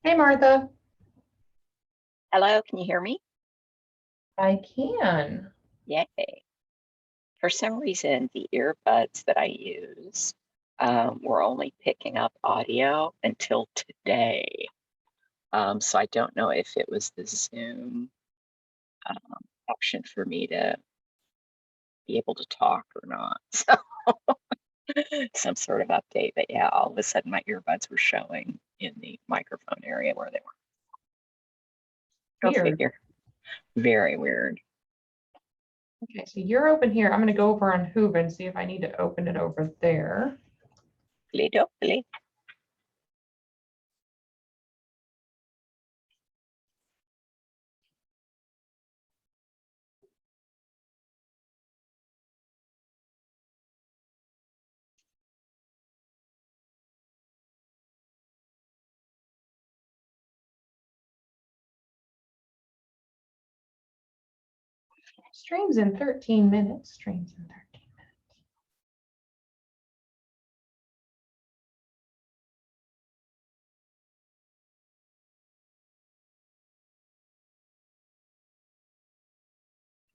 Hey, Martha. Hello, can you hear me? I can. Yay. For some reason, the earbuds that I use were only picking up audio until today. So I don't know if it was the Zoom option for me to be able to talk or not. So some sort of update. But yeah, all of a sudden my earbuds were showing in the microphone area where they were. Go Weird. figure. Very weird. Okay, so you're open here. I'm going to go over on Hoover and see if I need to open it over there. Hopefully. Streams in 13 minutes. Streams in 13 minutes.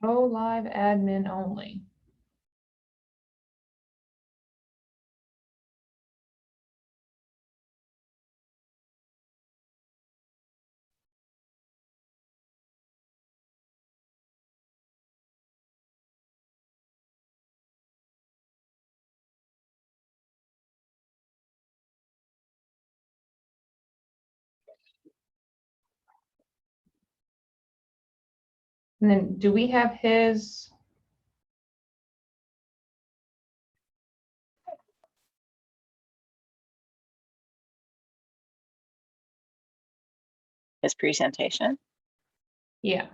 Oh, live admin only. And then do we have his? His presentation. Yeah.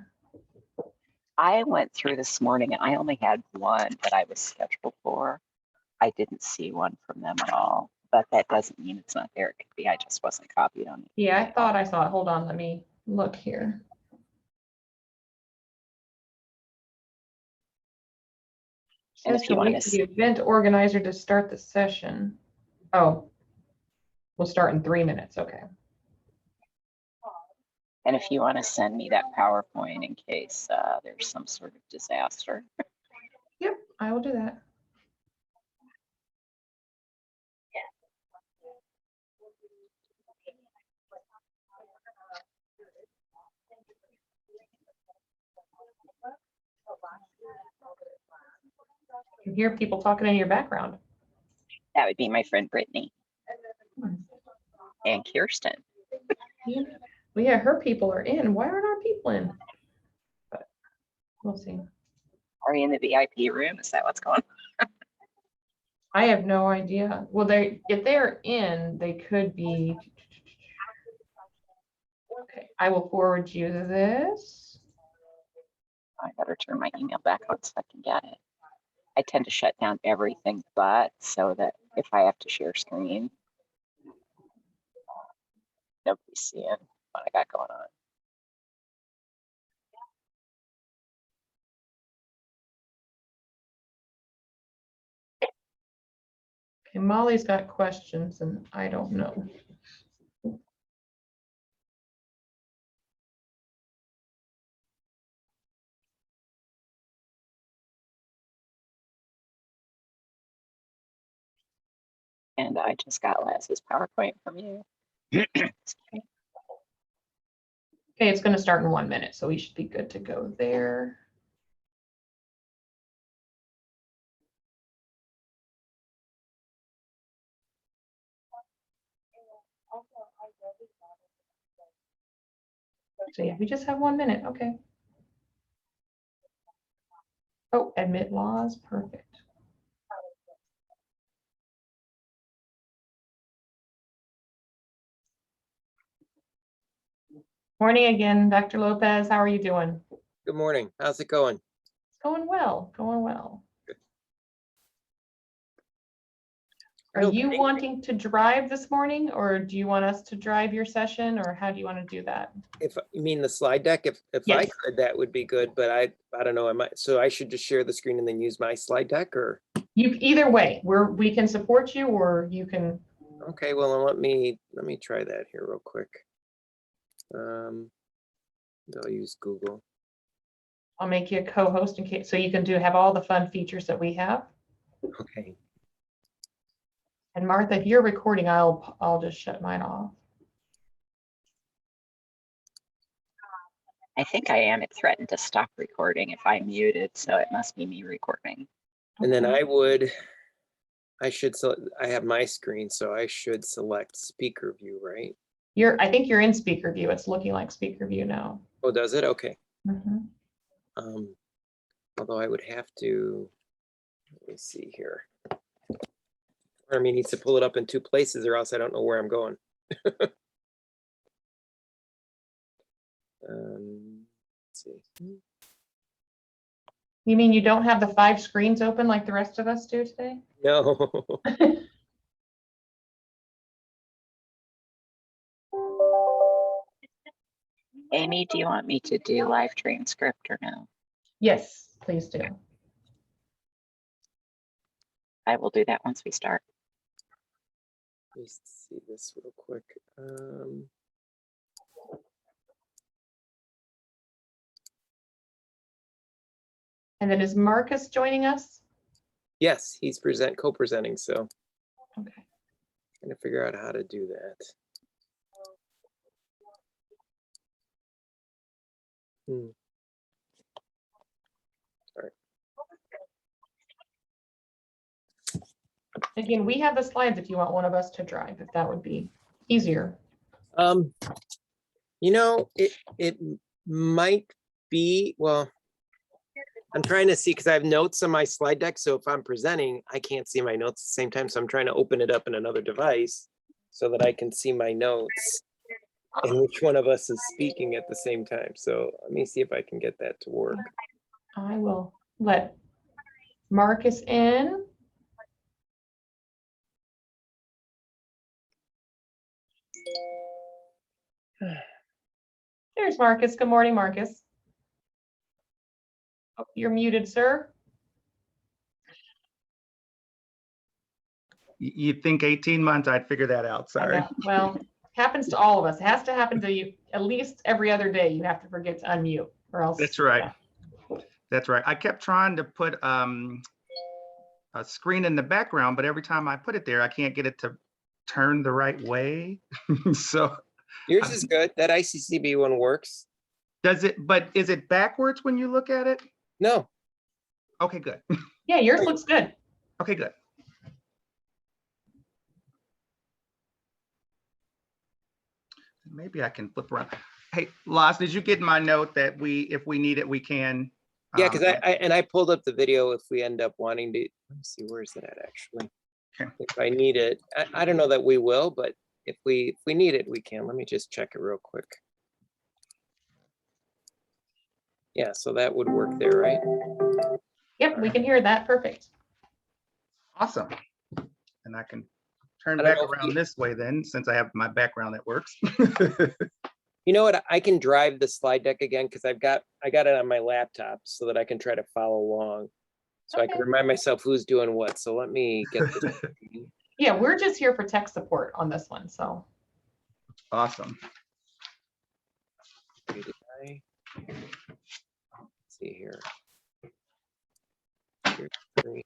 I went through this morning and I only had one that I was scheduled for. I didn't see one from them at all, but that doesn't mean it's not there. It could be I just wasn't copied on it. Yeah, I thought I saw it. Hold on, let me look here. And Says if to you want wait to for the event organizer to start the session. Oh, we'll start in 3 minutes. Okay. and if you want to send me that PowerPoint in case there's some sort of disaster. Yep, I will do that. You hear people talking in your background. That would be my friend Brittany and Kirsten. Yeah. Well, yeah, her people are in. Why aren't our people in? But we'll see. Are you in the VIP room? Is that what's going on? I have no idea. Well, if they're in, they could be. Okay, I will forward you this. I better turn my email back on so I can get it. I tend to shut down everything but so that if I have to share screen, nobody's seeing what I got going on. Okay, Molly's got questions and I don't know. And I just got Laz's PowerPoint from you. Okay, it's going to start in 1 minute, so we should be good to go there. So yeah, we just have 1 minute. Okay. Oh, admit laws. Perfect. Morning again, Dr. Lopez. How are you doing? Good morning. How's it going? It's going well. Going well. Good. Are you wanting to drive this morning, or do you want us to drive your session, or how do you want to do that? If you mean the slide deck, if Yes. I could, that would be good. But I don't know. I might. So I should just share the screen and then use my slide deck, or Either way, we can support you, or you can. okay. Well, then let me try that here real quick. I'll use Google. I'll make you a co-host in case, so you can have all the fun features that we have. Okay. And Martha, if you're recording, I'll just shut mine off. I think I am. It threatened to stop recording if I muted, so it must be me recording. And then Okay. I have my screen, so I should select speaker view, right? I think you're in speaker view. It's looking like speaker view now. Oh, does it? Okay. Mhm. Although I would have to, let me see here. Army needs to pull it up in 2 places or else I don't know where I'm going. Let's see. You mean you don't have the 5 screens open like the rest of us do today? No. Amy, do you want me to do live transcript or no? Yes, please do. I will do that once we start. Let me see this real quick. And then is Marcus joining us? Yes, he's co-presenting, so Okay. trying to figure out how to do that. Sorry. Again, we have the slides if you want one of us to drive, if that would be easier. You know, it might be, well, I'm trying to see because I have notes on my slide deck. So if I'm presenting, I can't see my notes at the same time. So I'm trying to open it up in another device so that I can see my notes and which one of us is speaking at the same time. So let me see if I can get that to work. I will let Marcus in. There's Marcus. Good morning, Marcus. Oh, you're muted, sir. You'd think 18 months, I'd figure that out. I Sorry. know. Well, happens to all of us. It has to happen to you at least every other day. You have to forget to unmute or else. That's right. Yeah. That's right. I kept trying to put a screen in the background, but every time I put it there, I can't get it to turn the right way. So Yours is good. That ICCB one works. does it, but is it backwards when you look at it? No. Okay, good. Yeah, yours looks good. Okay, good. Maybe I can flip around. Hey, Las, did you get my note that if we need it, we can? Yeah, because I pulled up the video if we end up wanting to. Let me see, where's it at actually? Okay. If I need it, I don't know that we will, but if we need it, we can. Let me just check it real quick. Yeah, so that would work there, right? Yep, we can hear that. Perfect. Awesome. And I can turn I don't back know if around this way then, since I have my background that works. You know what? I can drive the slide deck again because I got it on my laptop so that I can try to follow along. So I can Okay. remind myself who's doing what. So let me get this. Yeah, we're just here for tech support on this one. So Awesome. Let's see here. Here's the screen.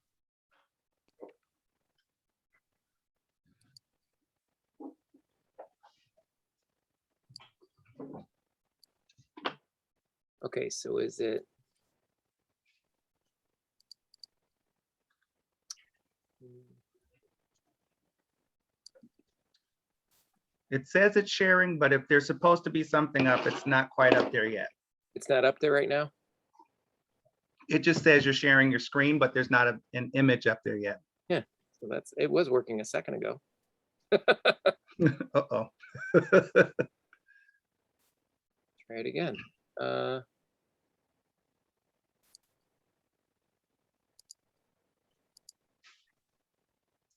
Okay, so is it? It says it's sharing, but if there's supposed to be something up, it's not quite up there yet. It's not up there right now? It just says you're sharing your screen, but there's not an image up there yet. Yeah, so it was working a second ago. Uh-oh. Try it again.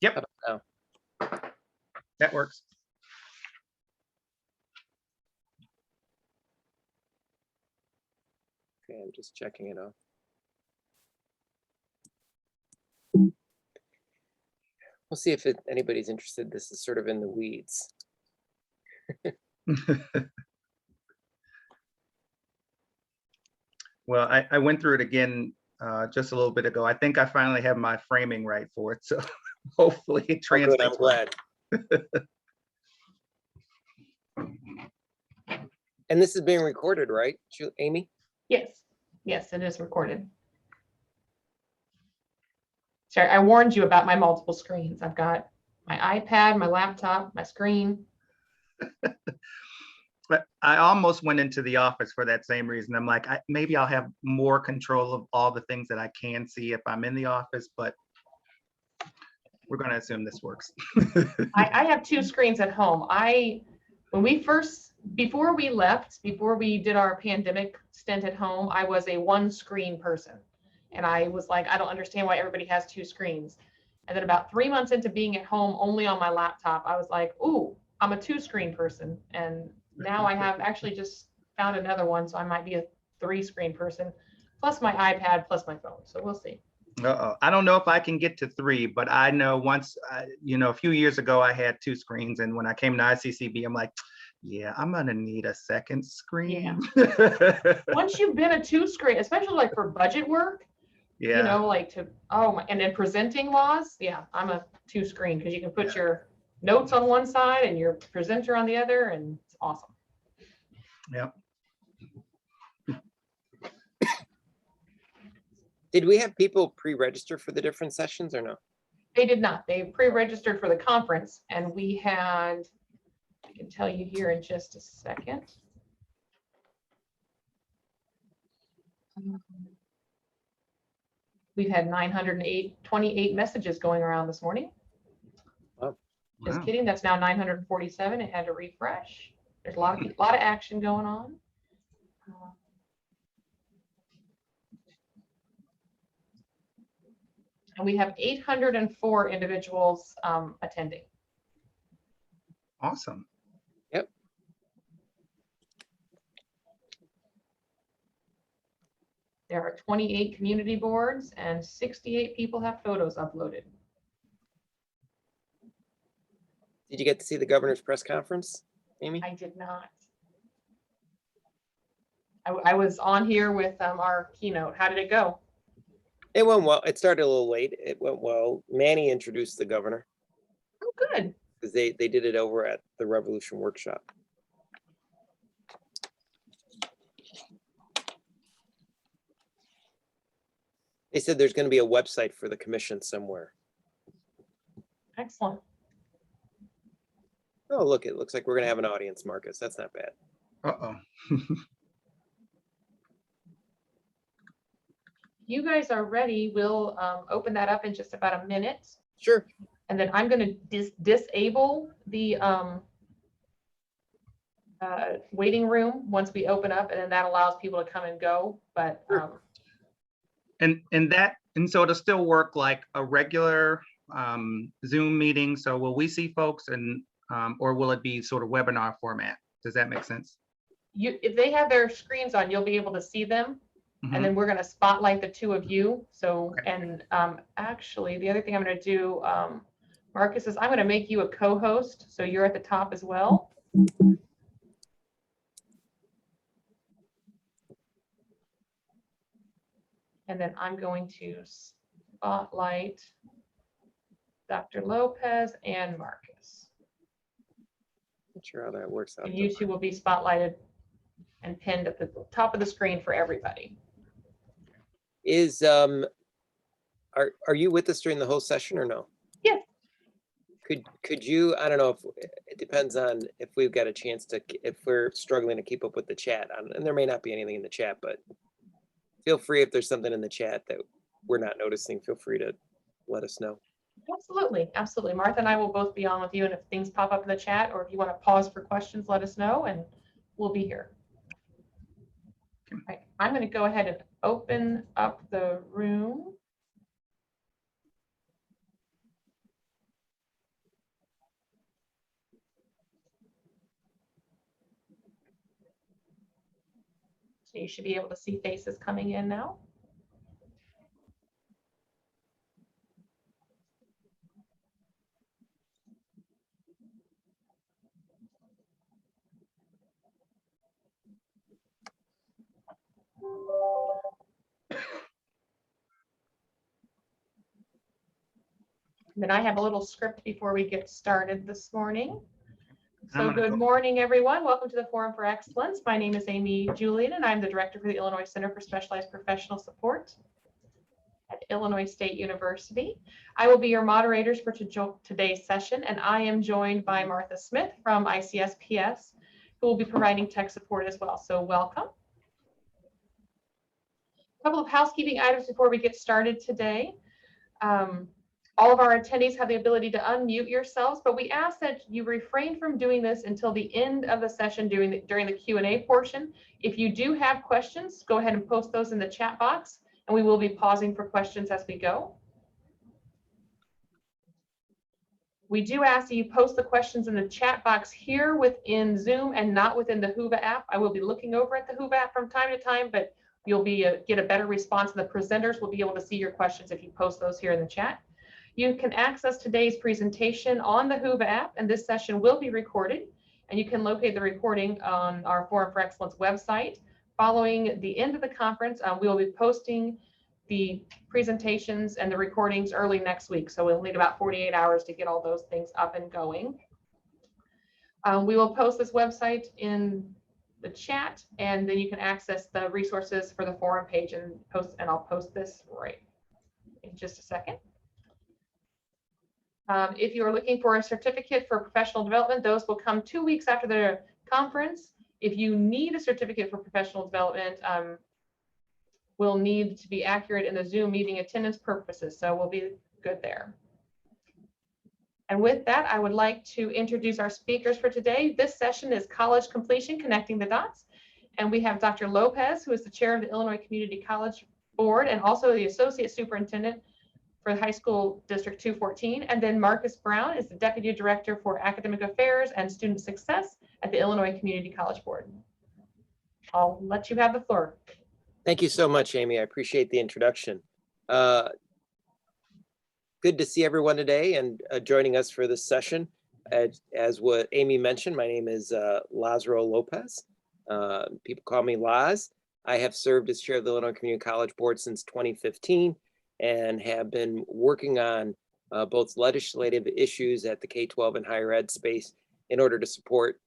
Yep, Oh, that works. okay, I'm just checking it out. We'll see if anybody's interested. This is sort of in the weeds. Well, I went through it again just a little bit ago. I think I finally have my framing right for it. So hopefully it Oh, good, I'm translates. well. glad. And this is being recorded, right, Amy? Yes, yes, it is recorded. Sorry, I warned you about my multiple screens. I've got my iPad, my laptop, my screen. But I almost went into the office for that same reason. I'm like, maybe I'll have more control of all the things that I can see if I'm in the office, but we're going to assume this works. I have two screens at home. Before we left, before we did our pandemic stint at home, I was a one screen person. And I was like, I don't understand why everybody has two screens. And then about 3 months into being at home only on my laptop, I was like, ooh, I'm a two screen person. And now I have actually just found another one. So I might be a 3-screen person, plus my iPad, plus my phone. So we'll see. Uh-oh. I don't know if I can get to 3, but I know once, a few years ago, I had 2 screens. And when I came to ICCB, I'm like, yeah, I'm going to need a second screen. Yeah. Once you've been a 2-screen, especially like for budget work, Yeah. And then presenting laws, yeah, I'm a 2-screen because you can put your notes on one side and your presenter on the other, and it's awesome. Yeah. Did we have people pre-register for the different sessions or no? They did not. They pre-registered for the conference, and we had, I can tell you here in just a second. We've had 928 messages going around this morning. Oh, Just wow. kidding. That's now 947. It had to refresh. There's a lot of action going on. And we have 804 individuals attending. Awesome. yep. There are 28 community boards and 68 people have photos uploaded. Did you get to see the governor's press conference, Amy? I did not. I was on here with our keynote. How did it go? It went well. It started a little late. It went well. Manny introduced the governor Oh, good. because they did it over at the Revolution Workshop. They said there's going to be a website for the commission somewhere. Excellent. Oh, look, it looks like we're going to have an audience, Marcus. That's not bad. Uh-oh. You guys are ready. We'll open that up in just about a minute. Sure. And then I'm going to disable the waiting room once we open up, and then that allows people to come and go. But And so it'll still work like a regular Zoom meeting. So will we see folks and or will it be sort of webinar format? Does that make sense? if they have their screens on, you'll be able to see them. Mhm. And then we're going to spotlight the two of you. So, Okay. and actually, the other thing I'm going to do, Marcus, is I'm going to make you a co-host. So you're at the top as well. And then I'm going to spotlight Dr. Lopez and Marcus. Not sure how that works out. And you two will be spotlighted and pinned at the top of the screen for everybody. Is are you with us during the whole session or no? Yes. Could you, I don't know if it depends on if we've got a chance to, if we're struggling to keep up with the chat, and there may not be anything in the chat, but feel free if there's something in the chat that we're not noticing, feel free to let us know. Absolutely, absolutely. Martha and I will both be on with you, and if things pop up in the chat or if you want to pause for questions, let us know and we'll be here. All right, I'm going to go ahead and open up the room. So you should be able to see faces coming in now. Then I have a little script before we get started this morning. So I'm gonna good go- morning, everyone. Welcome to the Forum for Excellence. My name is Amy Julian, and I'm the director for the Illinois Center for Specialized Professional Support at Illinois State University. I will be your moderators for today's session, and I am joined by Martha Smith from ICSPS, who will be providing tech support as well. So welcome. A couple of housekeeping items before we get started today. All of our attendees have the ability to unmute yourselves, but we ask that you refrain from doing this until the end of the session during the Q&A portion. If you do have questions, go ahead and post those in the chat box, and we will be pausing for questions as we go. We do ask that you post the questions in the chat box here within Zoom and not within the Whova app. I will be looking over at the Whova app from time to time, but you'll get a better response, and the presenters will be able to see your questions if you post those here in the chat. You can access today's presentation on the Whova app, and this session will be recorded, and you can locate the recording on our Forum for Excellence website. Following the end of the conference, we will be posting the presentations and the recordings early next week, so we'll need about 48 hours to get all those things up and going. We will post this website in the chat, and then you can access the resources for the forum page and I'll post this right in just a second. If you are looking for a certificate for professional development, those will come 2 weeks after the conference. If you need a certificate for professional development, we'll need to be accurate in the Zoom meeting attendance purposes, so we'll be good there. And with that, I would like to introduce our speakers for today. This session is College Completion, Connecting the Dots. And we have Dr. Lopez, who is the chair of the Illinois Community College Board and also the Associate Superintendent for High School District 214. And then Marcus Brown is the Deputy Director for Academic Affairs and Student Success at the Illinois Community College Board. I'll let you have the floor. Thank you so much, Amy. I appreciate the introduction. Good to see everyone today and joining us for this session. As what Amy mentioned, my name is Lazaro Lopez. People call me Laz. I have served as chair of the Illinois Community College Board since 2015 and have been working on both legislative issues at the K-12 and higher ed space in order to support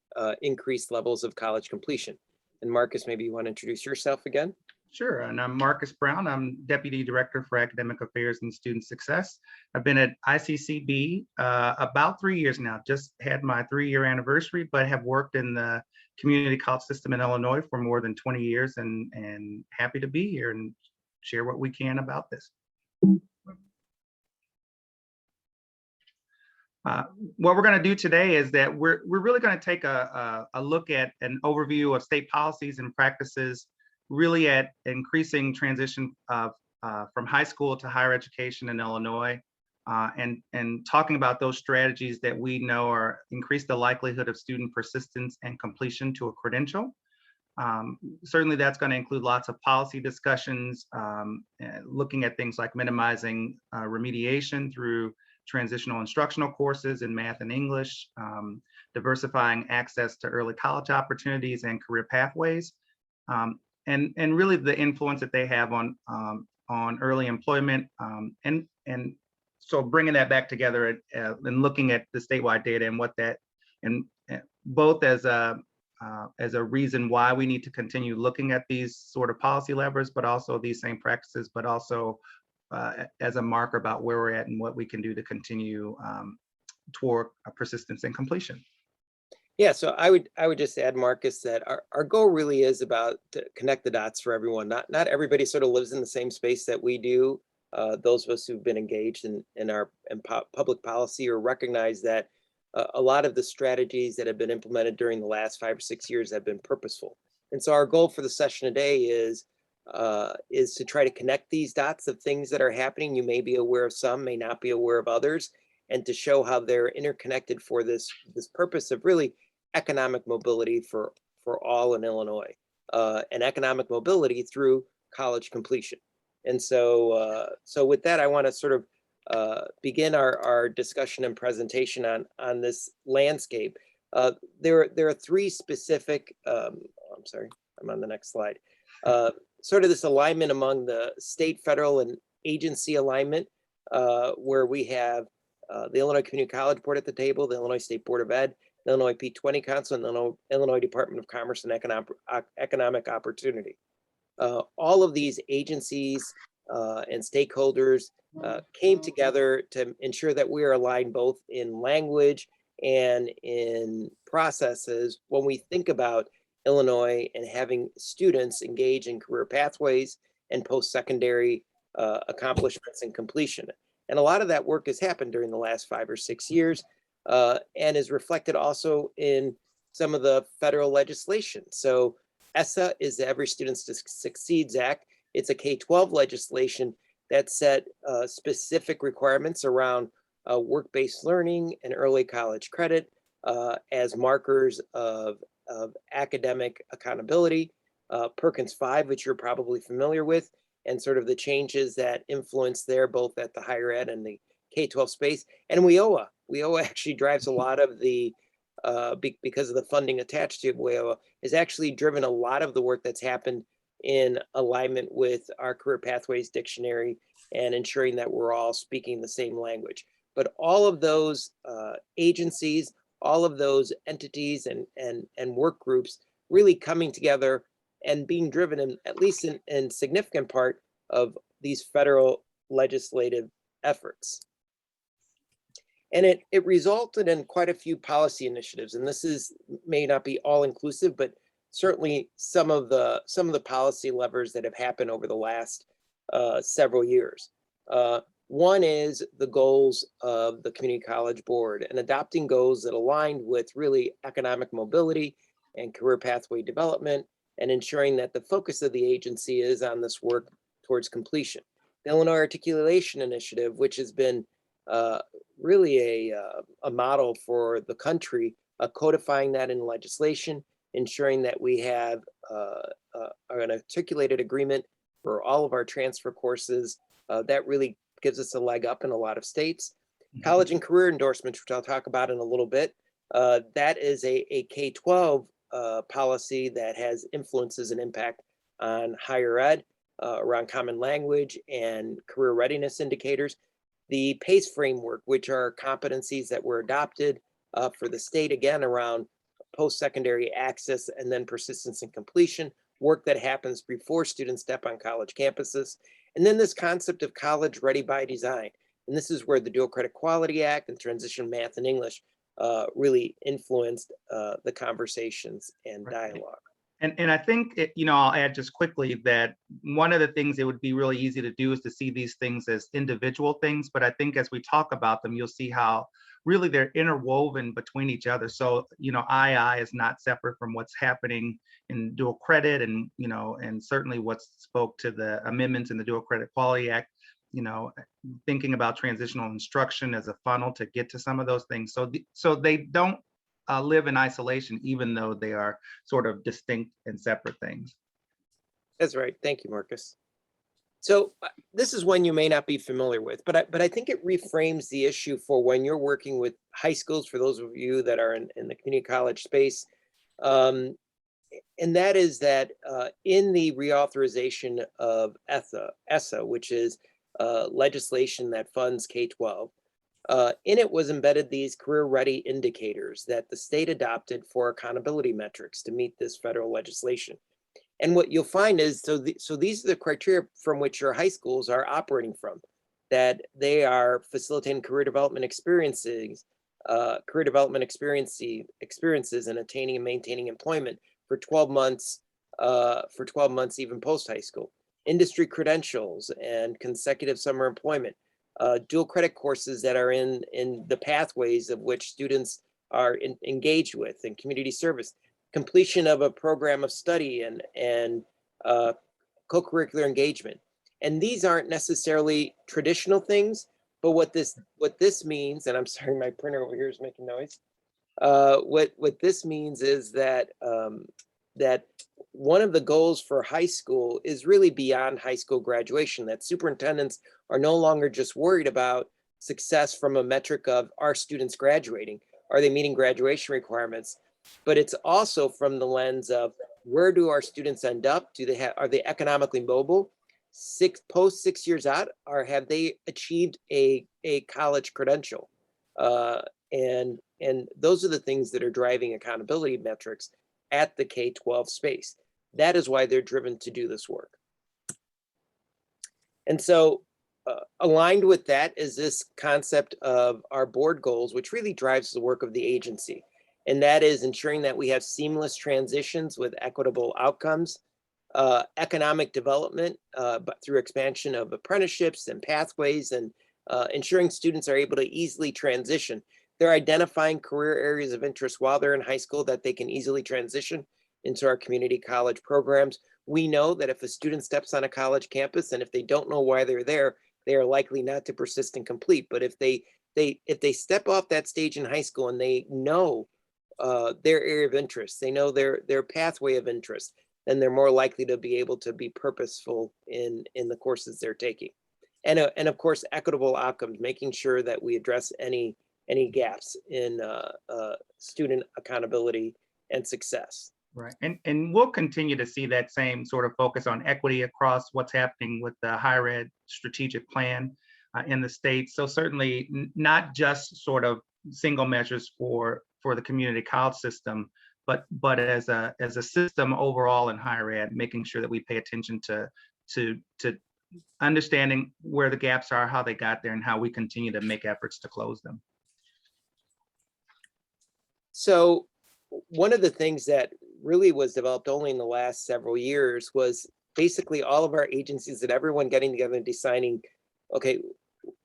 increased levels of college completion. And Marcus, maybe you want to introduce yourself again? Sure, and I'm Marcus Brown. I'm Deputy Director for Academic Affairs and Student Success. I've been at ICCB about 3 years now, just had my 3-year anniversary, but have worked in the community college system in Illinois for more than 20 years and happy to be here and share what we can about this. What we're going to do today is that we're really going to take a look at an overview of state policies and practices really at increasing transition from high school to higher education in Illinois, and talking about those strategies that we know are increase the likelihood of student persistence and completion to a credential. Certainly that's going to include lots of policy discussions, looking at things like minimizing remediation through transitional instructional courses in math and English, diversifying access to early college opportunities and career pathways, and really the influence that they have on early employment, and so bringing that back together and looking at the statewide data and what that, and both as a reason why we need to continue looking at these sort of policy levers, but also these same practices, but also as a marker about where we're at and what we can do to continue toward persistence and completion. Yeah, so I would just add, Marcus, that our goal really is about to connect the dots for everyone. Not everybody sort of lives in the same space that we do. Those of us who've been engaged in public policy or recognize that a lot of the strategies that have been implemented during the last 5 or 6 years have been purposeful. And so our goal for the session today is to try to connect these dots of things that are happening. You may be aware of some, may not be aware of others, and to show how they're interconnected for this purpose of really economic mobility for all in Illinois, and economic mobility through college completion. And so with that, I want to sort of begin our discussion and presentation on this landscape. There are 3 specific, I'm sorry, I'm on the next slide. Sort of this alignment among the state, federal, and agency alignment, where we have the Illinois Community College Board at the table, the Illinois State Board of Ed, the Illinois P20 Council, and the Illinois Department of Commerce and Economic Opportunity. All of these agencies and stakeholders came together to ensure that we are aligned both in language and in processes when we think about Illinois and having students engage in career pathways and post-secondary accomplishments and completion. And a lot of that work has happened during the last 5 or 6 years and is reflected also in some of the federal legislation. So ESSA is the Every Student Succeeds Act. It's a K-12 legislation that set specific requirements around work-based learning and early college credit as markers of academic accountability. Perkins 5, which you're probably familiar with, and sort of the changes that influence there, both at the higher ed and the K-12 space. And WIOA. WIOA actually drives a lot of the, because of the funding attached to WIOA, has actually driven a lot of the work that's happened in alignment with our Career Pathways Dictionary and ensuring that we're all speaking the same language. But all of those agencies, all of those entities and work groups really coming together and being driven in, at least in significant part, of these federal legislative efforts. And it resulted in quite a few policy initiatives. And this may not be all inclusive, but certainly some of the policy levers that have happened over the last several years. One is the goals of the Community College Board and adopting goals that aligned with really economic mobility and career pathway development, and ensuring that the focus of the agency is on this work towards completion. The Illinois Articulation Initiative, which has been really a model for the country, codifying that in legislation, ensuring that we have an articulated agreement for all of our transfer courses. That really gives us a leg up in a lot of states. College and career endorsements, which I'll talk about in a little bit. That is a K-12 policy that has influences and impact on higher ed around common language and career readiness indicators. The PACE framework, which are competencies that were adopted for the state, again, around post-secondary access and then persistence and completion, work that happens before students step on college campuses. And then this concept of college ready by design. And this is where the Dual Credit Quality Act and Transition Math and English really influenced the conversations and dialogue. And I think, I'll add just quickly that one of the things it would be really easy to do is to see these things as individual things. But I think as we talk about them, you'll see how really they're interwoven between each other. So, II is not separate from what's happening in dual credit and, and certainly what's spoke to the amendments in the Dual Credit Quality Act, thinking about transitional instruction as a funnel to get to some of those things. So they don't live in isolation, even though they are sort of distinct and separate things. That's right. Thank you, Marcus. So this is one you may not be familiar with, but I think it reframes the issue for when you're working with high schools, for those of you that are in the community college space. And that is that in the reauthorization of ESSA, which is legislation that funds K-12, in it was embedded these career ready indicators that the state adopted for accountability metrics to meet this federal legislation. And what you'll find is, so these are the criteria from which your high schools are operating from, that they are facilitating career development experiences and attaining and maintaining employment for 12 months, even post high school, industry credentials and consecutive summer employment, dual credit courses that are in the pathways of which students are engaged with, and community service, completion of a program of study and co-curricular engagement. And these aren't necessarily traditional things, but what this means, and I'm sorry, my printer over here is making noise. What this means is that that one of the goals for high school is really beyond high school graduation, that superintendents are no longer just worried about success from a metric of are students graduating, are they meeting graduation requirements, but it's also from the lens of where do our students end up? Are they economically mobile? Post 6 years out, or have they achieved a college credential? And those are the things that are driving accountability metrics at the K-12 space. That is why they're driven to do this work. And so aligned with that is this concept of our board goals, which really drives the work of the agency. And that is ensuring that we have seamless transitions with equitable outcomes, economic development, but through expansion of apprenticeships and pathways, and ensuring students are able to easily transition. They're identifying career areas of interest while they're in high school that they can easily transition into our community college programs. We know that if a student steps on a college campus and if they don't know why they're there, they are likely not to persist and complete. But if they step off that stage in high school and they know their area of interest, they know their pathway of interest, then they're more likely to be able to be purposeful in the courses they're taking. And of course, equitable outcomes, making sure that we address any gaps in student accountability and success. Right. And we'll continue to see that same sort of focus on equity across what's happening with the higher ed strategic plan in the state. So certainly not just sort of single measures for the community college system, but as a system overall in higher ed, making sure that we pay attention to understanding where the gaps are, how they got there, and how we continue to make efforts to close them. So one of the things that really was developed only in the last several years was basically all of our agencies and everyone getting together and deciding, okay,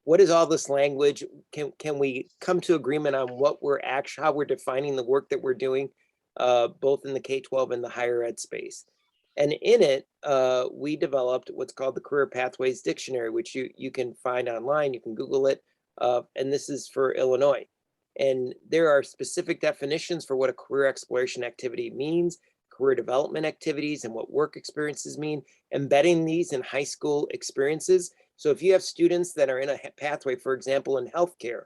what is all this language? Can we come to agreement on what how we're defining the work that we're doing, both in the K-12 and the higher ed space? And in it, we developed what's called the Career Pathways Dictionary, which you can find online, you can Google it, and this is for Illinois. And there are specific definitions for what a career exploration activity means, career development activities, and what work experiences mean, embedding these in high school experiences. So if you have students that are in a pathway, for example, in healthcare,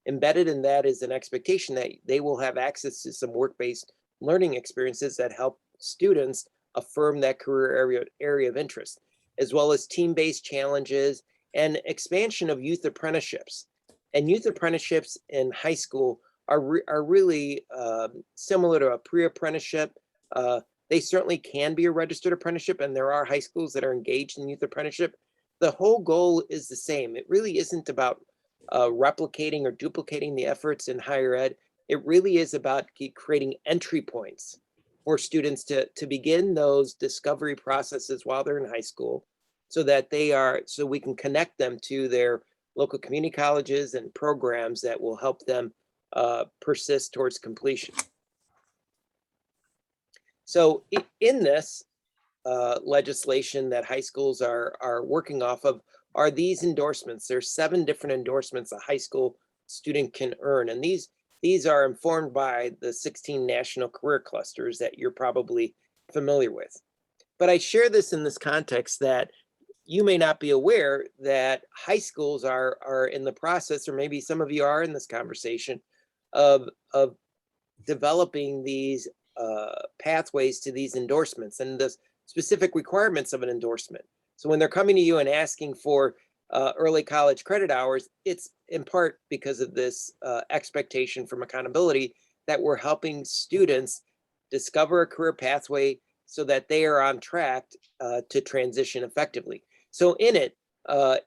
embedded in that is an expectation that they will have access to some work-based learning experiences that help students affirm that career area of interest, as well as team-based challenges and expansion of youth apprenticeships. And youth apprenticeships in high school are really similar to a pre-apprenticeship. They certainly can be a registered apprenticeship, and there are high schools that are engaged in youth apprenticeship. The whole goal is the same. It really isn't about replicating or duplicating the efforts in higher ed. It really is about creating entry points for students to begin those discovery processes while they're in high school, so that so we can connect them to their local community colleges and programs that will help them persist towards completion. So in this legislation that high schools are working off of are these endorsements. There's 7 different endorsements a high school student can earn. And these are informed by the 16 national career clusters that you're probably familiar with. But I share this in this context that you may not be aware that high schools are in the process, or maybe some of you are in this conversation, of developing these pathways to these endorsements and the specific requirements of an endorsement. So when they're coming to you and asking for early college credit hours, it's in part because of this expectation from accountability that we're helping students discover a career pathway so that they are on track to transition effectively. So in it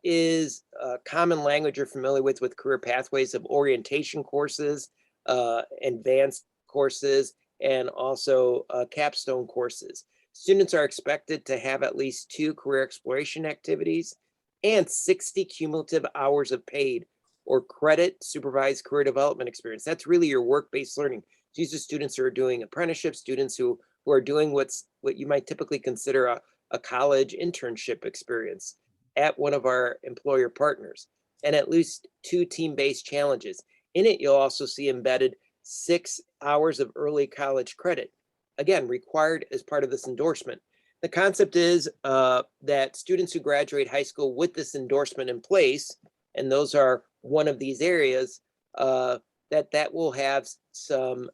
is common language you're familiar with career pathways of orientation courses, advanced courses, and also capstone courses. Students are expected to have at least 2 career exploration activities and 60 cumulative hours of paid or credit supervised career development experience. That's really your work-based learning. These are students who are doing apprenticeships, students who are doing what you might typically consider a college internship experience at one of our employer partners, and at least 2 team-based challenges. In it, you'll also see embedded 6 hours of early college credit, again, required as part of this endorsement. The concept is that students who graduate high school with this endorsement in place, and those are one of these areas, that will have some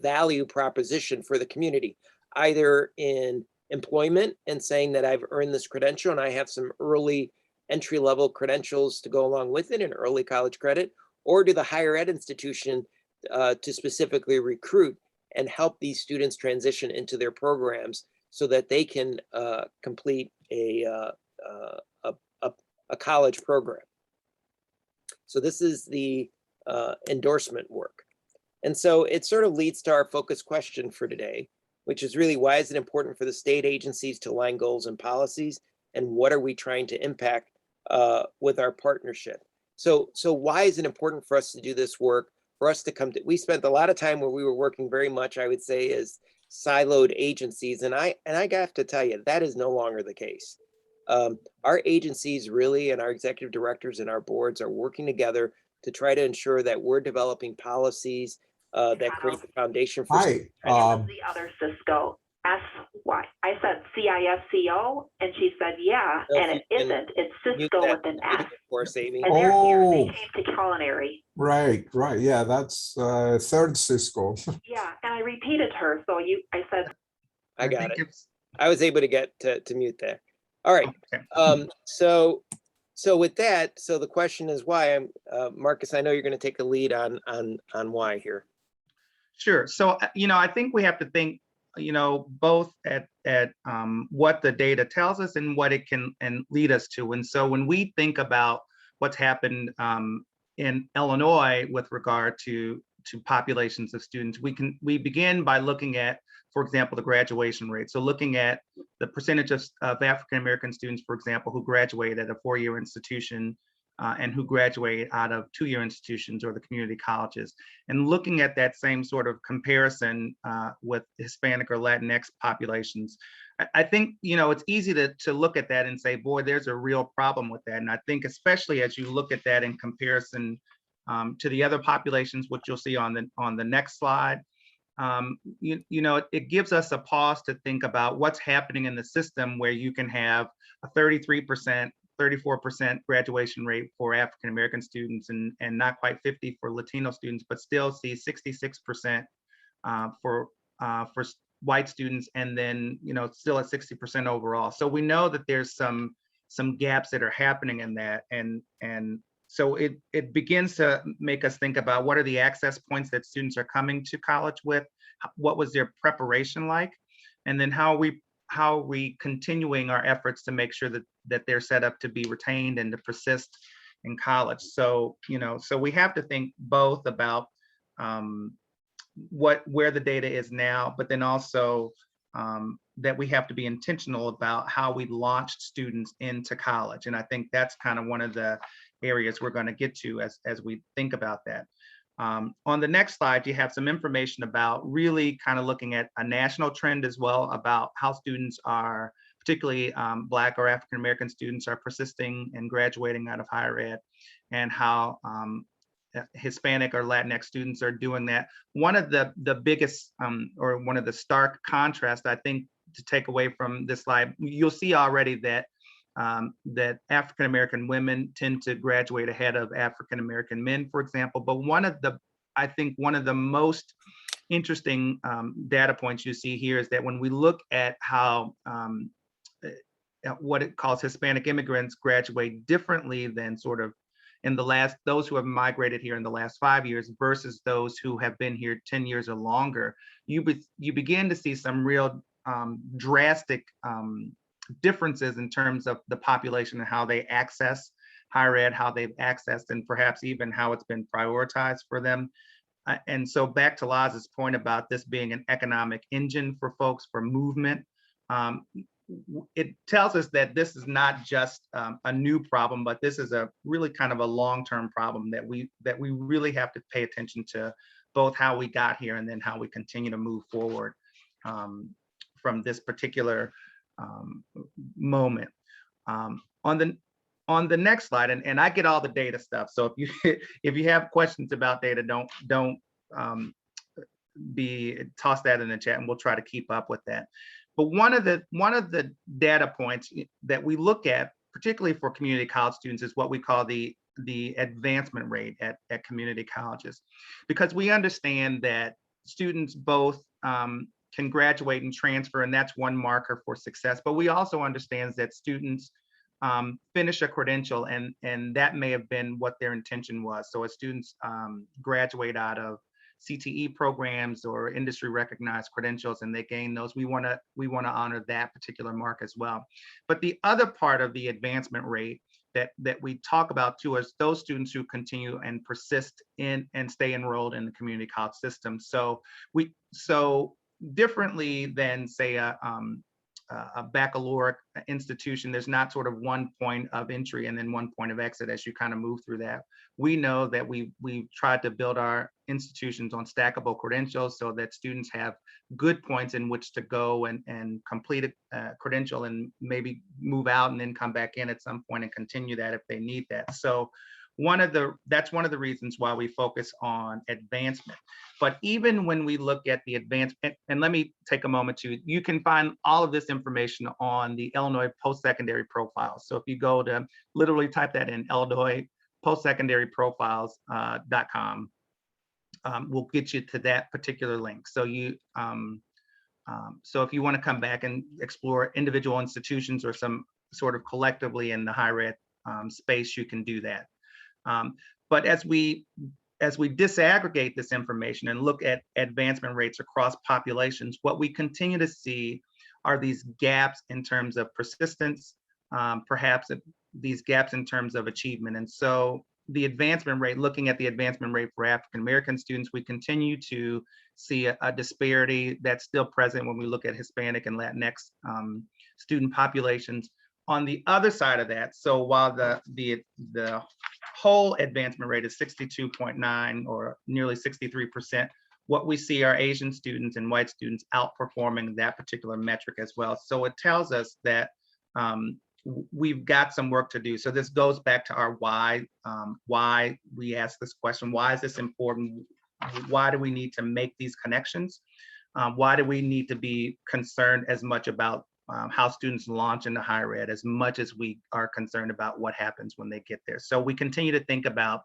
value proposition for the community, either in employment and saying that I've earned this credential and I have some early entry-level credentials to go along with it and early college credit, or to the higher ed institution to specifically recruit and help these students transition into their programs so that they can complete a college program. So this is the endorsement work. And so it sort of leads to our focus question for today, which is really, why is it important for the state agencies to align goals and policies? And what are we trying to impact with our partnership? So why is it important for us to do this work, for us to come to, we spent a lot of time where we were working very much, I would say, as siloed agencies. And I have to tell you, that is no longer the case. Our agencies really, and our executive directors and our boards are working together to try to ensure that we're developing policies that create the foundation for. Hi. The other Cisco, SY. I said CISCO, and she said, yeah, So and if it you can isn't. It's mute Cisco that with an video, S. of course, Amy. And they're here, Oh. they came to culinary. Right. Yeah, that's third Cisco. Yeah, and I repeated her, so I said. I got think it. it's- I was able to get to mute there. All right. Okay. So with that, so the question is why. I'm Marcus, I know you're going to take a lead on why here. Sure. So, I think we have to think, both at what the data tells us and what it can and lead us to. And so when we think about what's happened in Illinois with regard to populations of students, we begin by looking at, for example, the graduation rate. So looking at the percentage of African-American students, for example, who graduate at a 4-year institution and who graduate out of 2-year institutions or the community colleges, and looking at that same sort of comparison with Hispanic or Latinx populations. I think, it's easy to look at that and say, boy, there's a real problem with that. And I think especially as you look at that in comparison to the other populations, which you'll see on the next slide, it gives us a pause to think about what's happening in the system where you can have a 33%, 34% graduation rate for African-American students and not quite 50 for Latino students, but still see 66% for white students, and then still at 60% overall. So we know that there's some gaps that are happening in that, and so it begins to make us think about what are the access points that students are coming to college with, what was their preparation like, and then how are we continuing our efforts to make sure that they're set up to be retained and to persist in college. So so we have to think both about where the data is now, but then also that we have to be intentional about how we launch students into college. And I think that's kind of one of the areas we're going to get to as we think about that. On the next slide, you have some information about really kind of looking at a national trend as well about how students are, particularly Black or African-American students, are persisting and graduating out of higher ed, and how Hispanic or Latinx students are doing that. One of the biggest or one of the stark contrasts, I think, to take away from this slide, you'll see already that that African-American women tend to graduate ahead of African-American men, for example. But I think one of the most interesting data points you see here is that when we look at how what it calls Hispanic immigrants graduate differently than sort of those who have migrated here in the last 5 years versus those who have been here 10 years or longer, you begin to see some real drastic differences in terms of the population and how they access higher ed, how they've accessed, and perhaps even how it's been prioritized for them. And so back to Laz's point about this being an economic engine for folks, for movement, it tells us that this is not just a new problem, but this is a really kind of a long-term problem that we really have to pay attention to, both how we got here and then how we continue to move forward from this particular moment. On the next slide, and I get all the data stuff. So if you have questions about data, don't toss that in the chat, and we'll try to keep up with that. But one of the data points that we look at, particularly for community college students, is what we call the advancement rate at community colleges, because we understand that students both can graduate and transfer, and that's one marker for success. But we also understand that students finish a credential, and that may have been what their intention was. So as students graduate out of CTE programs or industry recognized credentials and they gain those, we want to honor that particular mark as well. But the other part of the advancement rate that we talk about too is those students who continue and persist in and stay enrolled in the community college system. So differently than say a baccalaureate institution, there's not sort of one point of entry and then one point of exit as you kind of move through that. We know that we've tried to build our institutions on stackable credentials so that students have good points in which to go and complete a credential and maybe move out and then come back in at some point and continue that if they need that. So that's one of the reasons why we focus on advancement. But even when we look at the advancement, and let me take a moment you can find all of this information on the Illinois post-secondary profiles. So if you go to literally type that in, Illinois postsecondary profiles.com, will get you to that particular link. So so if you want to come back and explore individual institutions or some sort of collectively in the higher ed space, you can do that. But as we disaggregate this information and look at advancement rates across populations, what we continue to see are these gaps in terms of persistence, perhaps these gaps in terms of achievement. And so the advancement rate, looking at the advancement rate for African-American students, we continue to see a disparity that's still present when we look at Hispanic and Latinx student populations. On the other side of that, so while the whole advancement rate is 62.9 or nearly 63%, what we see are Asian students and white students outperforming that particular metric as well. So it tells us that we've got some work to do. So this goes back to our why we ask this question. Why is this important? Why do we need to make these connections? Why do we need to be concerned as much about how students launch into higher ed as much as we are concerned about what happens when they get there? So we continue to think about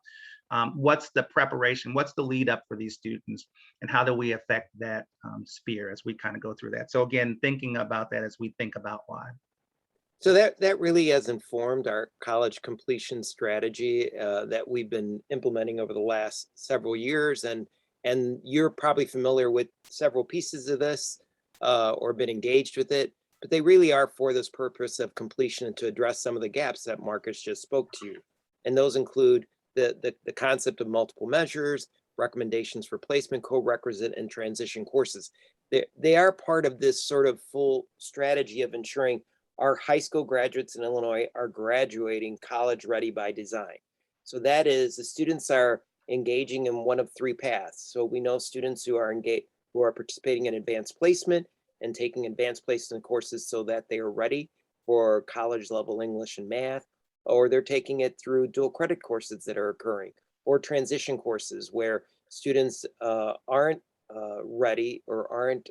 what's the preparation, what's the lead up for these students, and how do we affect that sphere as we kind of go through that. So again, thinking about that as we think about why. So that really has informed our college completion strategy that we've been implementing over the last several years. And you're probably familiar with several pieces of this or been engaged with it, but they really are for this purpose of completion and to address some of the gaps that Marcus just spoke to. And those include the concept of multiple measures, recommendations for placement, co-requisite, and transition courses. They are part of this sort of full strategy of ensuring our high school graduates in Illinois are graduating college ready by design. So that is, the students are engaging in one of three paths. So we know students who are participating in advanced placement and taking advanced placement courses so that they are ready for college level English and math, or they're taking it through dual credit courses that are occurring, or transition courses where students aren't ready or aren't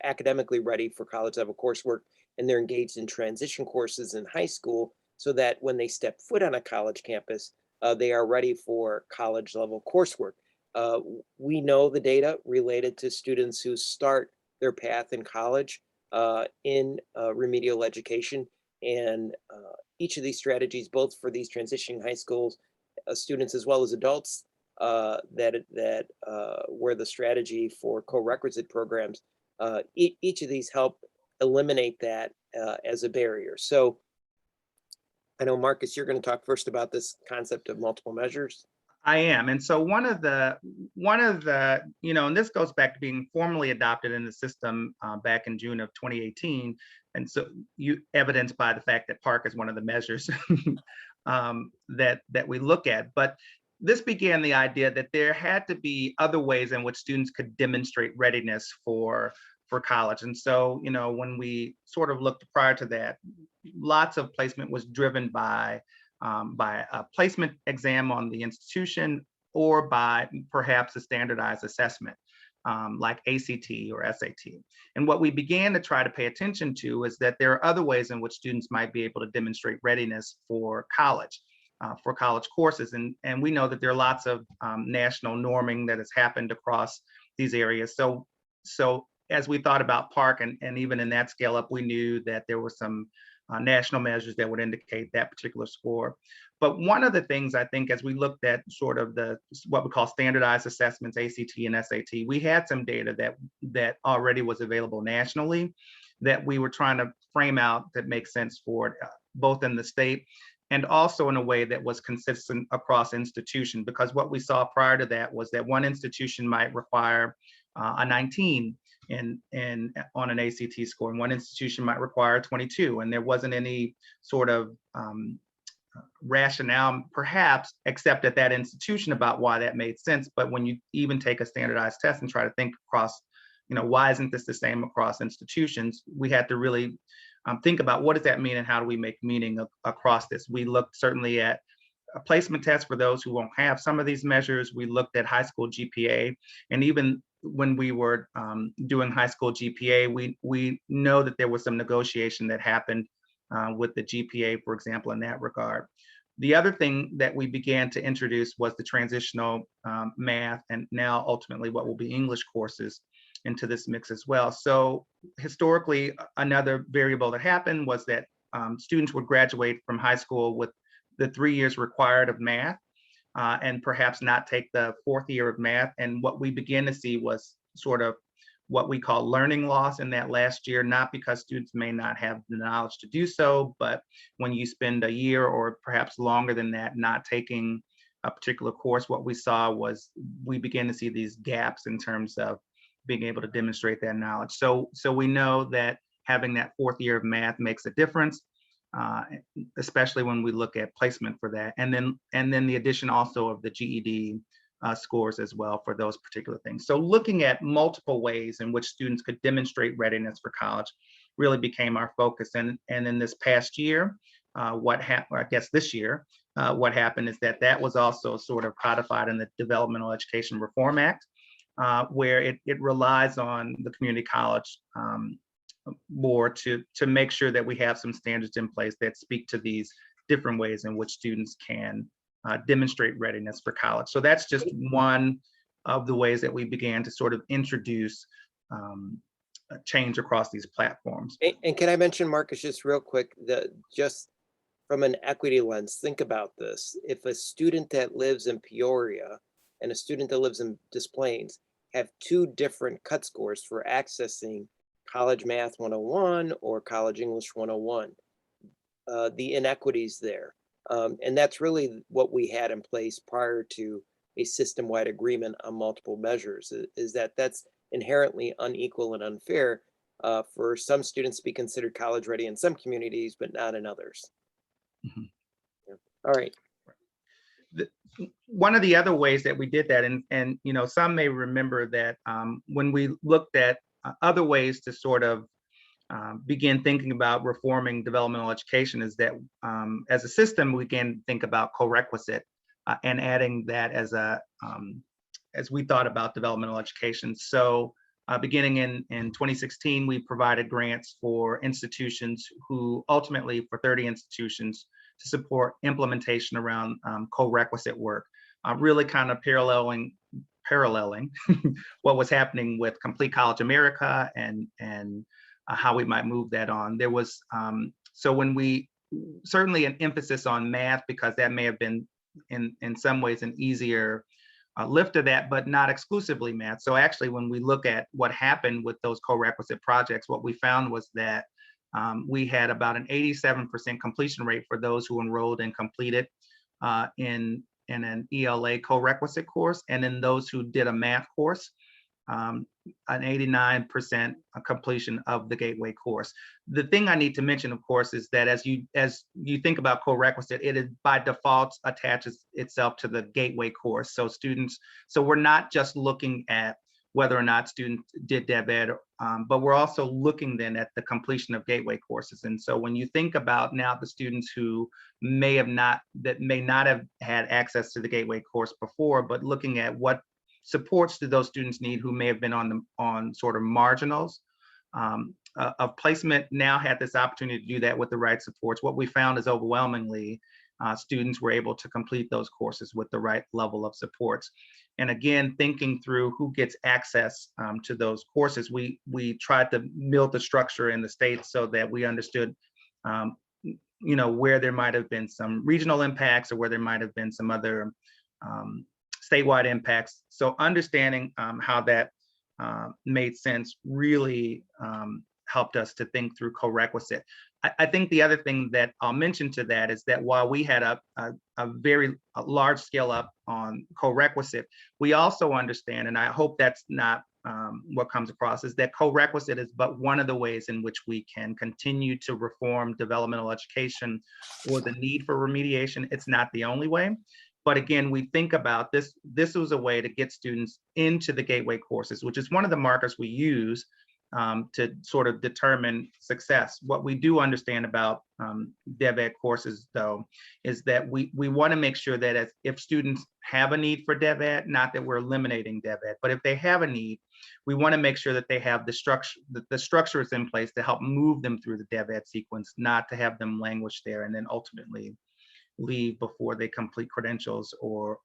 academically ready for college level coursework, and they're engaged in transition courses in high school so that when they step foot on a college campus, they are ready for college level coursework. We know the data related to students who start their path in college in remedial education, and each of these strategies, both for these transitioning high schools students as well as adults, that were the strategy for co-requisite programs, each of these help eliminate that as a barrier. So I know, Marcus, you're going to talk first about this concept of multiple measures. I am. And so one of the, and this goes back to being formally adopted in the system back in June of 2018. And so evidenced by the fact that PARC is one of the measures that we look at. But this began the idea that there had to be other ways in which students could demonstrate readiness for college. And so, when we sort of looked prior to that, lots of placement was driven by a placement exam on the institution or by perhaps a standardized assessment like ACT or SAT. And what we began to try to pay attention to is that there are other ways in which students might be able to demonstrate readiness for college courses. And we know that there are lots of national norming that has happened across these areas. So as we thought about PARC and even in that scale up, we knew that there were some national measures that would indicate that particular score. But one of the things I think, as we looked at sort of what we call standardized assessments, ACT and SAT, we had some data that already was available nationally that we were trying to frame out that makes sense for it, both in the state and also in a way that was consistent across institutions. Because what we saw prior to that was that one institution might require a 19 on an ACT score, and one institution might require 22, and there wasn't any sort of rationale, perhaps, except at that institution about why that made sense. But when you even take a standardized test and try to think across, why isn't this the same across institutions? We had to really think about what does that mean and how do we make meaning across this. We looked certainly at a placement test for those who won't have some of these measures. We looked at high school GPA, and even when we were doing high school GPA, we know that there was some negotiation that happened with the GPA, for example, in that regard. The other thing that we began to introduce was the transitional math, and now ultimately what will be English courses into this mix as well. So historically, another variable that happened was that students would graduate from high school with the 3 years required of math, and perhaps not take the 4th year of math. And what we began to see was sort of what we call learning loss in that last year, not because students may not have the knowledge to do so, but when you spend a year or perhaps longer than that not taking a particular course, what we saw was we began to see these gaps in terms of being able to demonstrate that knowledge. So we know that having that 4th year of math makes a difference, especially when we look at placement for that. And then the addition also of the GED scores as well for those particular things. So looking at multiple ways in which students could demonstrate readiness for college really became our focus. And in this past year, this year, what happened is that was also sort of codified in the Developmental Education Reform Act, where it relies on the community college board to make sure that we have some standards in place that speak to these different ways in which students can demonstrate readiness for college. So that's just one of the ways that we began to sort of introduce change across these platforms. And can I mention, Marcus, just real quick, just from an equity lens, think about this. If a student that lives in Peoria and a student that lives in Des Plaines have 2 different cut scores for accessing College Math 101 or College English 101, the inequities there. And that's really what we had in place prior to a system-wide agreement on multiple measures, is that's inherently unequal and unfair for some students to be considered college ready in some communities, but not in others. Mm-hmm. Yeah. All right. One of the other ways that we did that, and some may remember that when we looked at other ways to sort of begin thinking about reforming developmental education, is that as a system, we can think about Corequisite and adding that as we thought about developmental education. So beginning in 2016, we provided grants for institutions who ultimately, for 30 institutions, to support implementation around Corequisite work, really kind of paralleling what was happening with Complete College America and how we might move that on. There was, so when we, certainly an emphasis on math, because that may have been in some ways an easier lift of that, but not exclusively math. So actually, when we look at what happened with those Corequisite projects, what we found was that we had about an 87% completion rate for those who enrolled and completed in an ELA Corequisite course, and in those who did a math course, an 89% completion of the Gateway course. The thing I need to mention, of course, is that as you think about Corequisite, it is by default attaches itself to the Gateway course. So we're not just looking at whether or not students did DevEd, but we're also looking then at the completion of Gateway courses. And so when you think about now the students who may not have had access to the Gateway course before, but looking at what supports do those students need who may have been on sort of marginals of placement, now had this opportunity to do that with the right supports. What we found is overwhelmingly students were able to complete those courses with the right level of supports. And again, thinking through who gets access to those courses, we tried to build the structure in the state so that we understood where there might have been some regional impacts or where there might have been some other statewide impacts. So understanding how that made sense really helped us to think through Corequisite. I think the other thing that I'll mention to that is that while we had a very large scale up on Corequisite, we also understand, and I hope that's not what comes across, is that Corequisite is but one of the ways in which we can continue to reform developmental education or the need for remediation. It's not the only way. But again, we think about this. This was a way to get students into the gateway courses, which is one of the markers we use to sort of determine success. What we do understand about DevEd courses, though, is that we want to make sure that if students have a need for DevEd, not that we're eliminating DevEd, but if they have a need, we want to make sure that they have the structure is in place to help move them through the DevEd sequence, not to have them languish there and then ultimately leave before they complete credentials or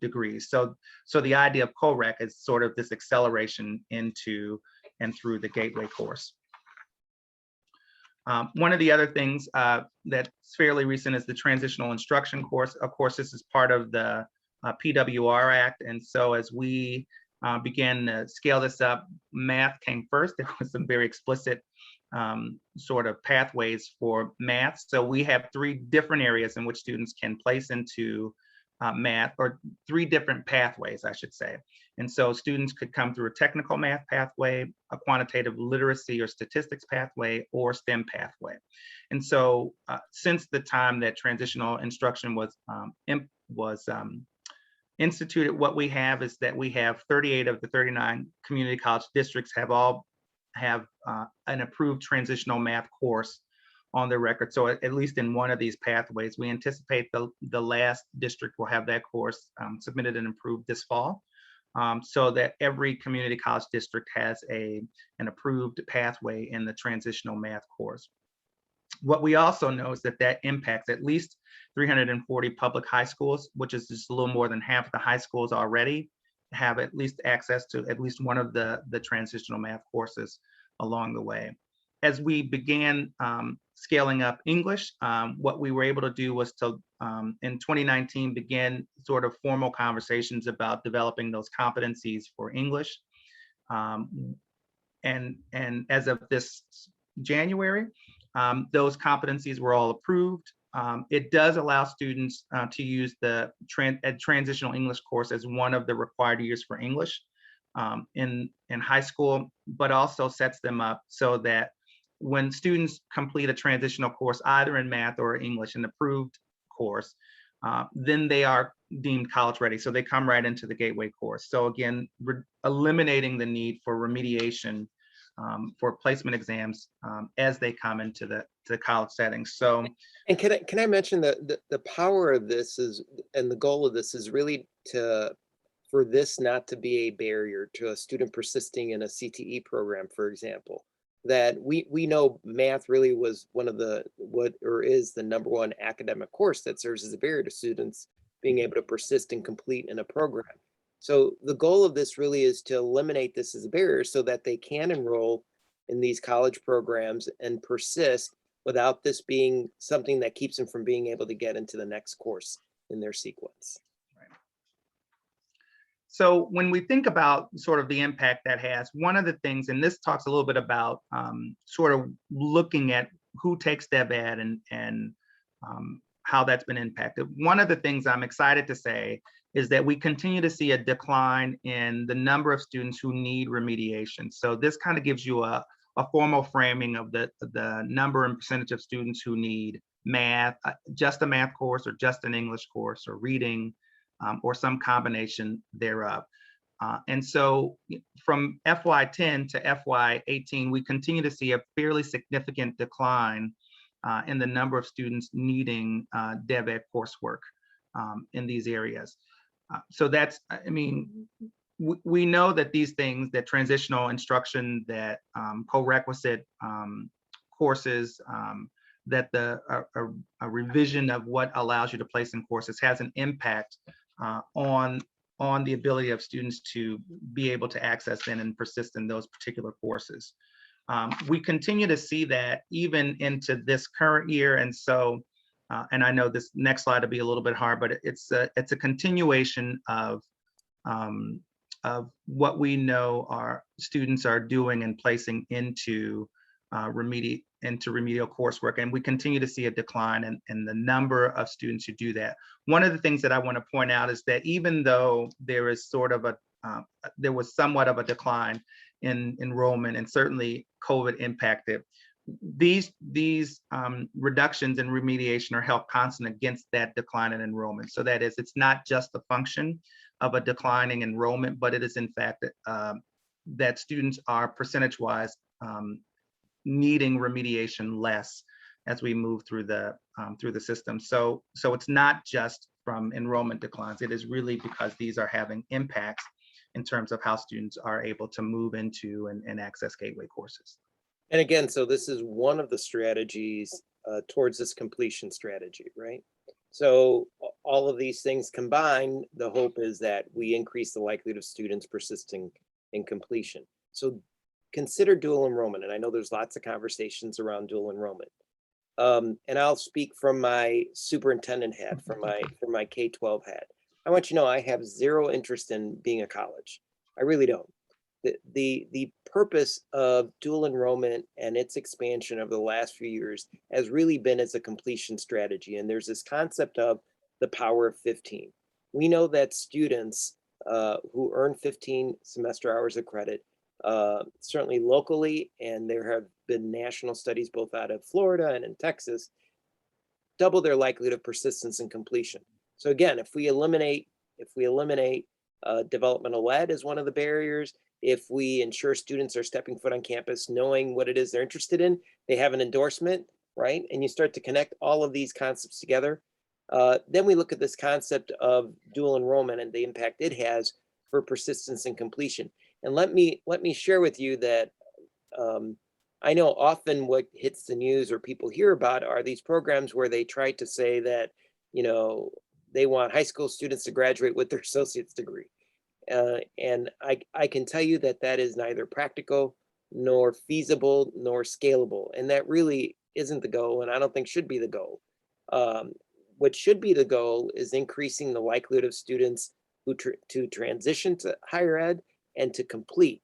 degrees. So the idea of COREC is sort of this acceleration into and through the gateway course. One of the other things that's fairly recent is the Transitional Instruction course. Of course, this is part of the PWR Act. And so as we began to scale this up, math came first. There was some very explicit sort of pathways for math. So we have 3 different areas in which students can place into math, or 3 different pathways, I should say. And so students could come through a technical math pathway, a quantitative literacy or statistics pathway, or STEM pathway. And so since the time that transitional instruction was instituted, what we have is that we have 38 of the 39 community college districts have an approved transitional math course on their record. So at least in one of these pathways, we anticipate the last district will have that course submitted and approved this fall, so that every community college district has an approved pathway in the transitional math course. What we also know is that impacts at least 340 public high schools, which is just a little more than half of the high schools already have at least access to at least one of the transitional math courses along the way. As we began scaling up English, what we were able to do was to, in 2019, begin sort of formal conversations about developing those competencies for English. And as of this January, those competencies were all approved. It does allow students to use the transitional English course as one of the required years for English in high school, but also sets them up so that when students complete a transitional course, either in math or English, an approved course, then they are deemed college ready. So they come right into the gateway course. So again, eliminating the need for remediation for placement exams as they come into the college settings. So, and can I mention that the power of this is, and the goal of this is really for this not to be a barrier to a student persisting in a CTE program, for example. That we know math really was one of is the #1 academic course that serves as a barrier to students being able to persist and complete in a program. So the goal of this really is to eliminate this as a barrier so that they can enroll in these college programs and persist without this being something that keeps them from being able to get into the next course in their sequence. So when we think about sort of the impact that has, one of the things, and this talks a little bit about sort of looking at who takes DevEd and how that's been impacted. One of the things I'm excited to say is that we continue to see a decline in the number of students who need remediation. So this kind of gives you a formal framing of the number and percentage of students who need math, just a math course or just an English course or reading, or some combination thereof. And so from FY10 to FY18, we continue to see a fairly significant decline in the number of students needing DevEd coursework in these areas. So that's, I mean, we know that these things, that transitional instruction, that Corequisite courses, that a revision of what allows you to place in courses has an impact on the ability of students to be able to access and persist in those particular courses. We continue to see that even into this current year. And so, and I know this next slide will be a little bit hard, but it's a continuation of what we know our students are doing and placing into remedial coursework. And we continue to see a decline in the number of students who do that. One of the things that I want to point out is that even though there is sort of there was somewhat of a decline in enrollment, and certainly COVID impacted, these reductions in remediation are held constant against that decline in enrollment. So that is, it's not just the function of a declining enrollment, but it is in fact that students are percentage-wise needing remediation less as we move through the system. So it's not just from enrollment declines. It is really because these are having impacts in terms of how students are able to move into and access gateway courses. And again, so this is one of the strategies towards this completion strategy, right? So all of these things combined, the hope is that we increase the likelihood of students persisting in completion. So consider dual enrollment. And I know there's lots of conversations around dual enrollment. And I'll speak from my superintendent hat, from my K-12 hat. I want you to know I have zero interest in being a college. I really don't. The purpose of dual enrollment and its expansion over the last few years has really been as a completion strategy. And there's this concept of the power of 15. We know that students who earn 15 semester hours of credit, certainly locally, and there have been national studies both out of Florida and in Texas, double their likelihood of persistence and completion. So again, if we eliminate developmental lead as one of the barriers, if we ensure students are stepping foot on campus, knowing what it is they're interested in, they have an endorsement, right? And you start to connect all of these concepts together. Then we look at this concept of dual enrollment and the impact it has for persistence and completion. And let me share with you that I know often what hits the news or people hear about are these programs where they try to say that, you know, they want high school students to graduate with their associate's degree. And I can tell you that that is neither practical nor feasible nor scalable. And that really isn't the goal, and I don't think should be the goal. What should be the goal is increasing the likelihood of students who to transition to higher ed and to complete.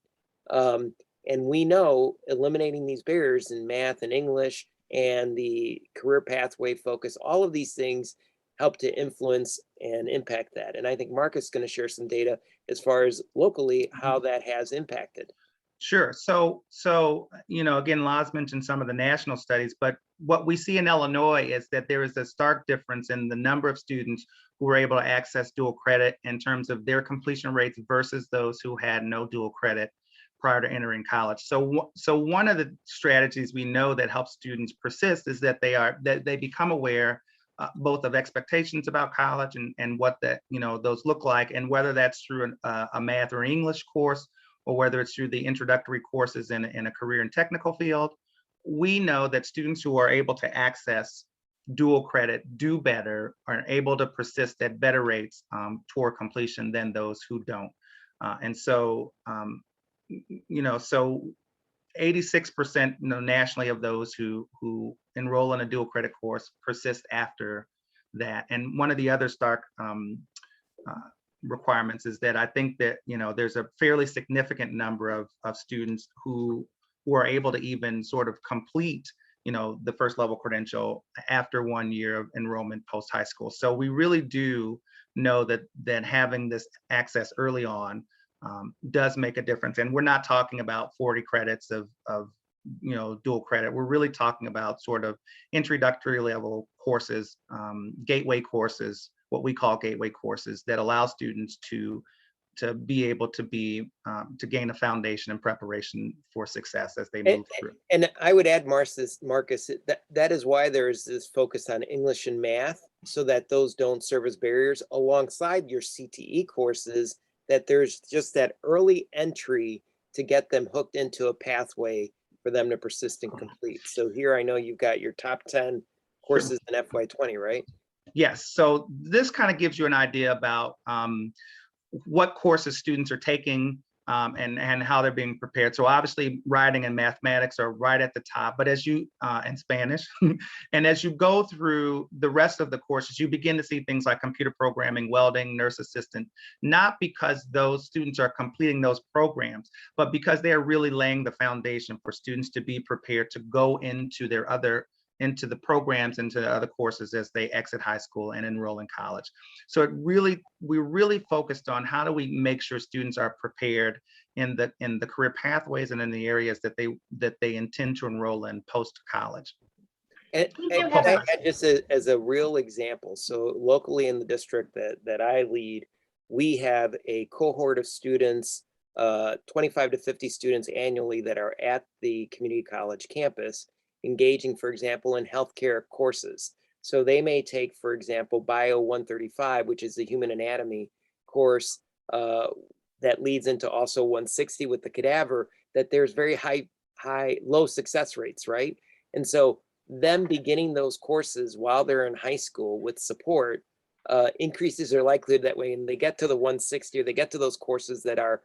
And we know eliminating these barriers in math and English and the career pathway focus, all of these things help to influence and impact that. And I think Marcus is going to share some data as far as locally how that has impacted. Sure. So you know, again, Laz mentioned some of the national studies, but what we see in Illinois is that there is a stark difference in the number of students who were able to access dual credit in terms of their completion rates versus those who had no dual credit prior to entering college. So one of the strategies we know that helps students persist is that they become aware both of expectations about college and what those look like, and whether that's through a math or English course, or whether it's through the introductory courses in a career and technical field. We know that students who are able to access dual credit do better, are able to persist at better rates toward completion than those who don't. And so, so 86% nationally of those who enroll in a dual credit course persist after that. And one of the other stark requirements is that I think that there's a fairly significant number of students who are able to even sort of complete the first level credential after 1 year of enrollment post high school. So we really do know that having this access early on does make a difference. And we're not talking about 40 credits of dual credit. We're really talking about sort of introductory level courses, gateway courses, what we call gateway courses, that allow students to be able to gain a foundation and preparation for success as they move through. And I would add, Marcus, that is why there is this focus on English and math, so that those don't serve as barriers alongside your CTE courses, that there's just that early entry to get them hooked into a pathway for them to persist and complete. So here I know you've got your top 10 courses in FY20, right? Yes. So this kind of gives you an idea about what courses students are taking and how they're being prepared. So obviously writing and mathematics are right at the top, but as you, and Spanish, and as you go through the rest of the courses, you begin to see things like computer programming, welding, nurse assistant, not because those students are completing those programs, but because they are really laying the foundation for students to be prepared to go into into the programs, into the other courses as they exit high school and enroll in college. So we're really focused on how do we make sure students are prepared in the career pathways and in the areas that they intend to enroll in post-college. And just as a real example, so locally in the district that I lead, we have a cohort of students, 25 to 50 students annually that are at the community college campus, engaging, for example, in healthcare courses. So they may take, for example, Bio 135, which is the human anatomy course that leads into also 160 with the cadaver, that there's very low success rates, right? And so them beginning those courses while they're in high school with support increases their likelihood that way. And they get to the 160, or they get to those courses that are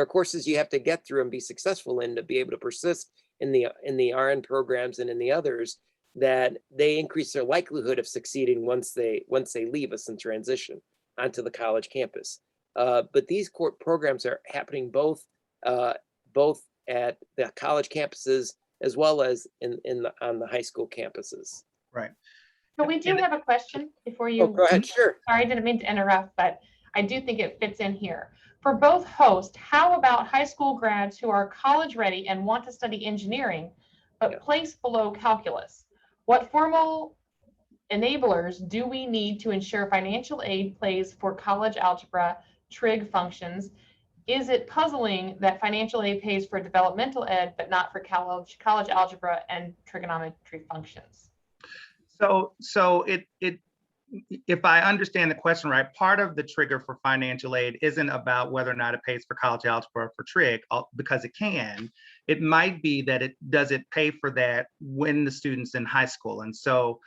courses you have to get through and be successful in to be able to persist in the RN programs and in the others, that they increase their likelihood of succeeding once they leave us and transition onto the college campus. But these programs are happening both at the college campuses as well as on the high school campuses. Right. So we do have a question before you. Oh, go ahead. Sure. Sorry, I didn't mean to interrupt, but I do think it fits in here. For both hosts, how about high school grads who are college ready and want to study engineering, but place below calculus? What formal enablers do we need to ensure financial aid plays for college algebra, trig functions? Is it puzzling that financial aid pays for developmental ed, but not for college algebra and trigonometry functions? So if I understand the question right, part of the trigger for financial aid isn't about whether or not it pays for college algebra or for trig, because it can. It might be that does it pay for that when the student's in high school. And so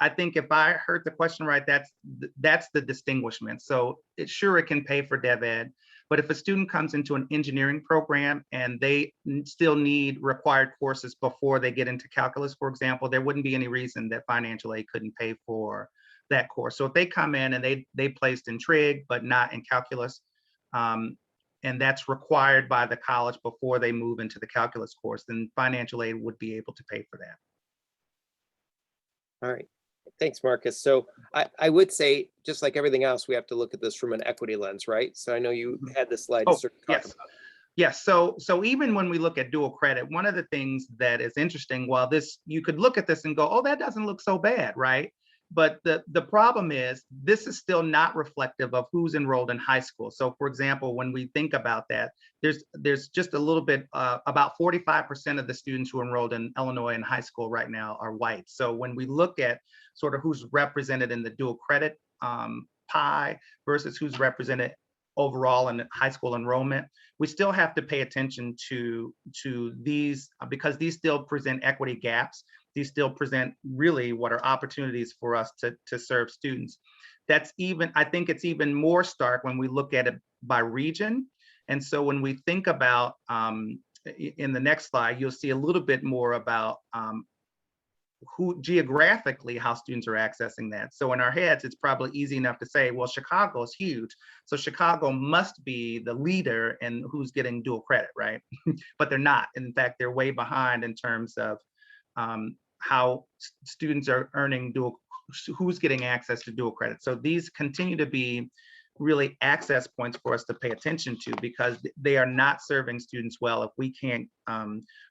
I think if I heard the question right, that's the distinguishment. So it can pay for dev ed, but if a student comes into an engineering program and they still need required courses before they get into calculus, for example, there wouldn't be any reason that financial aid couldn't pay for that course. So if they come in and they placed in trig but not in calculus, and that's required by the college before they move into the calculus course, then financial aid would be able to pay for that. All right. Thanks, Marcus. So I would say, just like everything else, we have to look at this from an equity lens, right? So I know you had this slide. Oh, yes. Yes. So even when we look at dual credit, one of the things that is interesting, while you could look at this and go, oh, that doesn't look so bad, right? But the problem is this is still not reflective of who's enrolled in high school. So for example, when we think about that, there's just a little bit, about 45% of the students who enrolled in Illinois in high school right now are white. So when we look at sort of who's represented in the dual credit pie versus who's represented overall in high school enrollment, we still have to pay attention to these, because these still present equity gaps. These still present really what are opportunities for us to serve students. I think it's even more stark when we look at it by region. And so when we think about, in the next slide, you'll see a little bit more about who geographically, how students are accessing that. So in our heads, it's probably easy enough to say, well, Chicago is huge. So Chicago must be the leader in who's getting dual credit, right? But they're not. In fact, they're way behind in terms of how students are earning who's getting access to dual credit. So these continue to be really access points for us to pay attention to, because they are not serving students well if we can't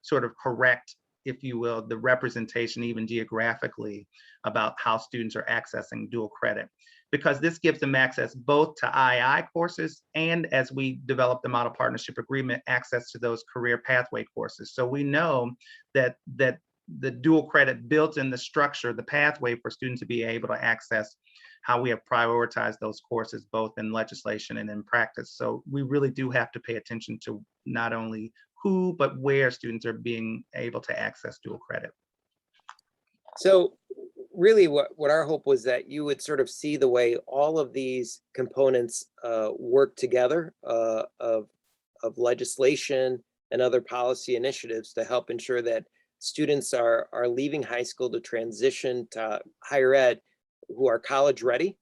sort of correct, if you will, the representation even geographically about how students are accessing dual credit, because this gives them access both to II courses and, as we develop the model partnership agreement, access to those career pathway courses. So we know that the dual credit builds in the structure, the pathway for students to be able to access how we have prioritized those courses, both in legislation and in practice. So we really do have to pay attention to not only who, but where students are being able to access dual credit. So really what our hope was that you would sort of see the way all of these components work together of legislation and other policy initiatives to help ensure that students are leaving high school to transition to higher ed who are college ready,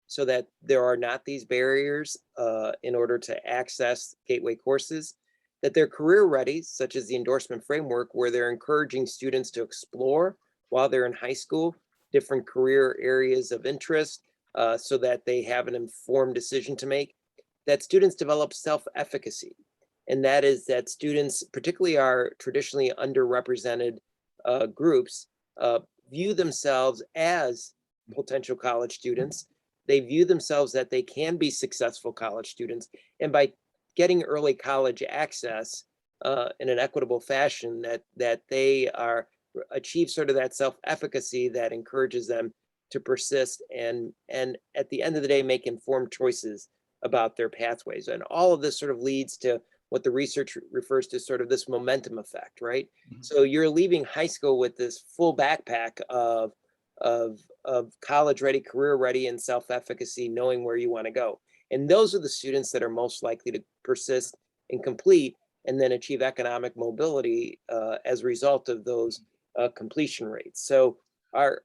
so that there are not these barriers in order to access gateway courses, that they're career ready, such as the endorsement framework, where they're encouraging students to explore while they're in high school different career areas of interest, so that they have an informed decision to make, that students develop self-efficacy. And that is that students, particularly our traditionally underrepresented groups, view themselves as potential college students. They view themselves that they can be successful college students. And by getting early college access in an equitable fashion, that they are achieve sort of that self-efficacy that encourages them to persist and at the end of the day, make informed choices about their pathways. And all of this sort of leads to what the research refers to sort of this momentum effect, right? So you're leaving high school with this full backpack of college ready, career ready, and self-efficacy, knowing where you want to go. And those are the students that are most likely to persist and complete and then achieve economic mobility as a result of those completion rates. So our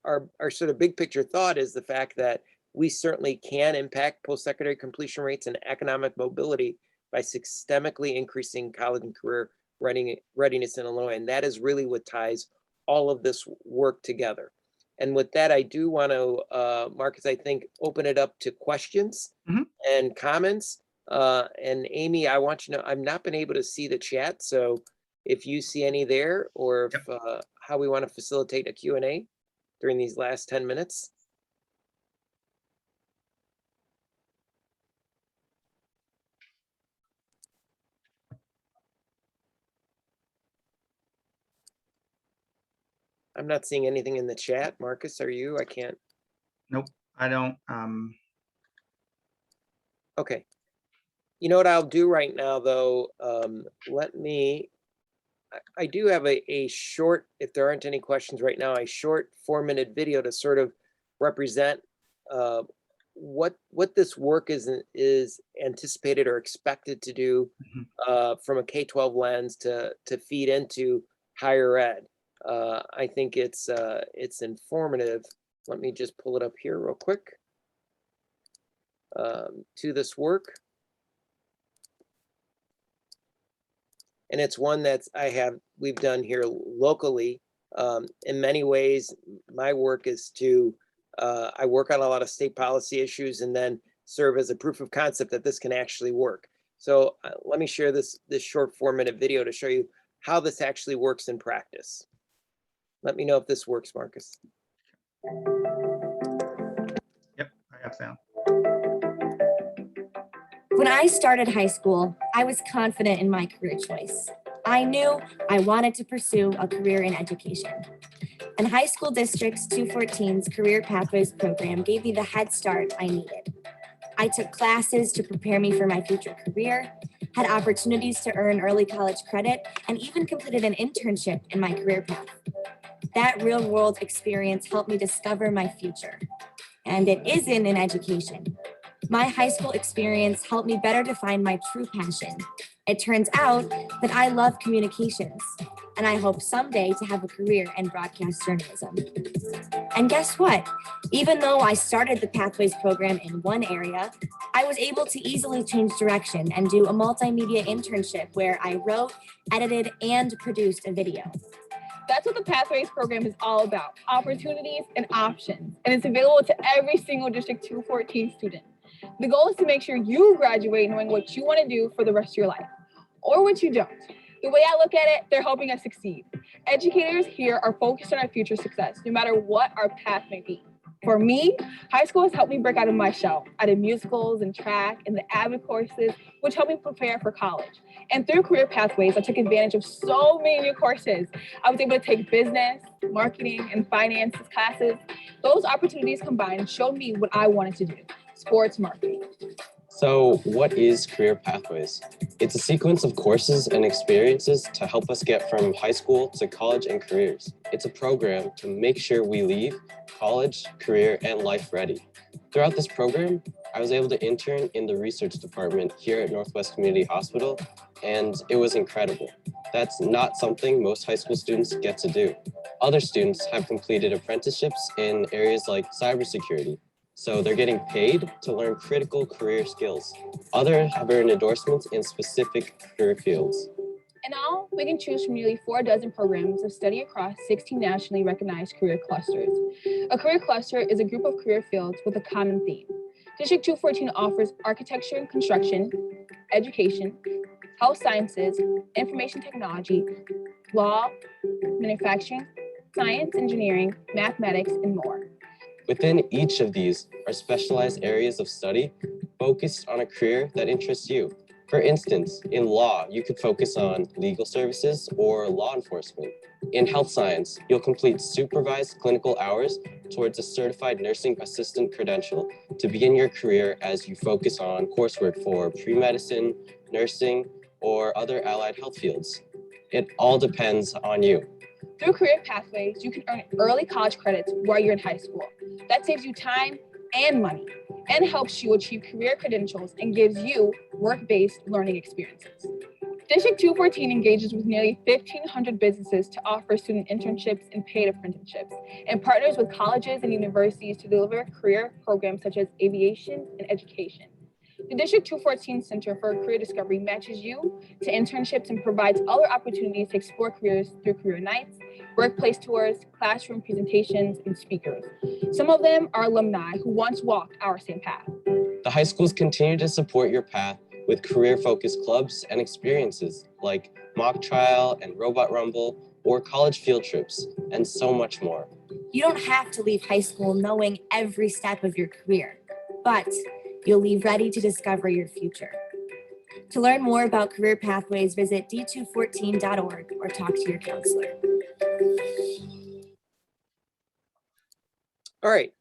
sort of big picture thought is the fact that we certainly can impact post-secondary completion rates and economic mobility by systemically increasing college and career readiness in Illinois. And that is really what ties all of this work together. And with that, I do want to, Marcus, I think, open it up to questions and comments. And Amy, I want you to know, I've not been able to see the chat. So if you see any there, or if, how we want to facilitate a Q&A during these last 10 minutes. I'm not seeing anything in the chat. Marcus, are you? I can't. Nope, I don't. Okay. You know what I'll do right now, though? Let me, I do have a short, if there aren't any questions right now, a short 4-minute video to sort of represent what this work is anticipated or expected to do from a K-12 lens to feed into higher ed. I think it's informative. Let me just pull it up here real quick to this work. And it's one that's we've done here locally. In many ways, my work is to, I work on a lot of state policy issues and then serve as a proof of concept that this can actually work. So let me share this short 4-minute video to show you how this actually works in practice. Let me know if this works, Marcus. Yep, I have sound. When I started high school, I was confident in my career choice. I knew I wanted to pursue a career in education. And High School District's 214's Career Pathways program gave me the head start I needed. I took classes to prepare me for my future career, had opportunities to earn early college credit, and even completed an internship in my career path. That real-world experience helped me discover my future. And it isn't in education. My high school experience helped me better define my true passion. It turns out that I love communications, and I hope someday to have a career in broadcast journalism. And guess what? Even though I started the Pathways program in one area, I was able to easily change direction and do a multimedia internship where I wrote, edited, and produced a video. That's what the Pathways program is all about, opportunities and options. And it's available to every single District 214 student. The goal is to make sure you graduate knowing what you want to do for the rest of your life, or what you don't. The way I look at it, they're helping us succeed. Educators here are focused on our future success, no matter what our path may be. For me, high school has helped me break out of my shell. I did musicals and track and the AVID courses, which helped me prepare for college. And through Career Pathways, I took advantage of so many new courses. I was able to take business, marketing, and finances classes. Those opportunities combined showed me what I wanted to do, sports marketing. So what is Career Pathways? It's a sequence of courses and experiences to help us get from high school to college and careers. It's a program to make sure we leave college, career, and life ready. Throughout this program, I was able to intern in the research department here at Northwest Community Hospital and it was incredible. That's not something most high school students get to do. Other students have completed apprenticeships in areas like cybersecurity, so they're getting paid to learn critical career skills. Others have earned endorsements in specific career fields. In all, we can choose from nearly 4 dozen programs of study across 16 nationally recognized career clusters. A career cluster is a group of career fields with a common theme. District 214 offers architecture and construction, education, health sciences, information technology, law, manufacturing, science, engineering, mathematics, and more. Within each of these are specialized areas of study focused on a career that interests you. For instance, in law, you could focus on legal services or law enforcement. In health science, you'll complete supervised clinical hours towards a certified nursing assistant credential to begin your career as you focus on coursework for pre-medicine, nursing, or other allied health fields. It all depends on you. Through career pathways, you can earn early college credits while you're in high school. That saves you time and money and helps you achieve career credentials and gives you work-based learning experiences. District 214 engages with nearly 1,500 businesses to offer student internships and paid apprenticeships, and partners with colleges and universities to deliver career programs such as aviation and education. The District 214 Center for Career Discovery matches you to internships and provides other opportunities to explore careers through career nights, workplace tours, classroom presentations, and speakers. Some of them are alumni who once walked our same path. The high schools continue to support your path with career-focused clubs and experiences like mock trial and robot rumble or college field trips, and so much more. You don't have to leave high school knowing every step of your career, but you'll leave ready to discover your future. To learn more about career pathways, visit d214.org or talk to your counselor. All right.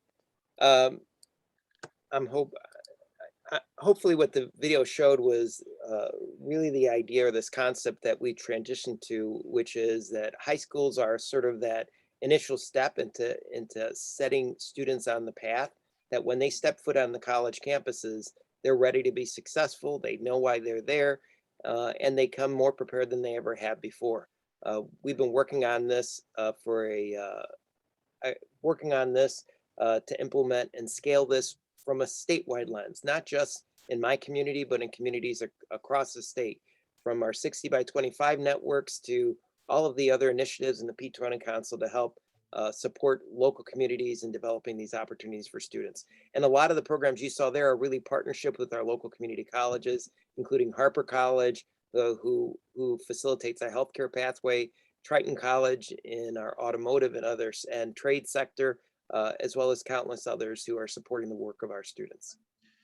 Hopefully what the video showed was really the idea or this concept that we transitioned to, which is that high schools are sort of that initial step into setting students on the path that when they step foot on the college campuses, they're ready to be successful. They know why they're there, and they come more prepared than they ever have before. We've been working on this to implement and scale this from a statewide lens, not just in my community, but in communities across the state, from our 60 by 25 networks to all of the other initiatives in the P20 Council to help support local communities in developing these opportunities for students. And a lot of the programs you saw there are really partnership with our local community colleges, including Harper College, who facilitates our healthcare pathway, Triton College in our automotive and others, and trade sector, as well as countless others who are supporting the work of our students.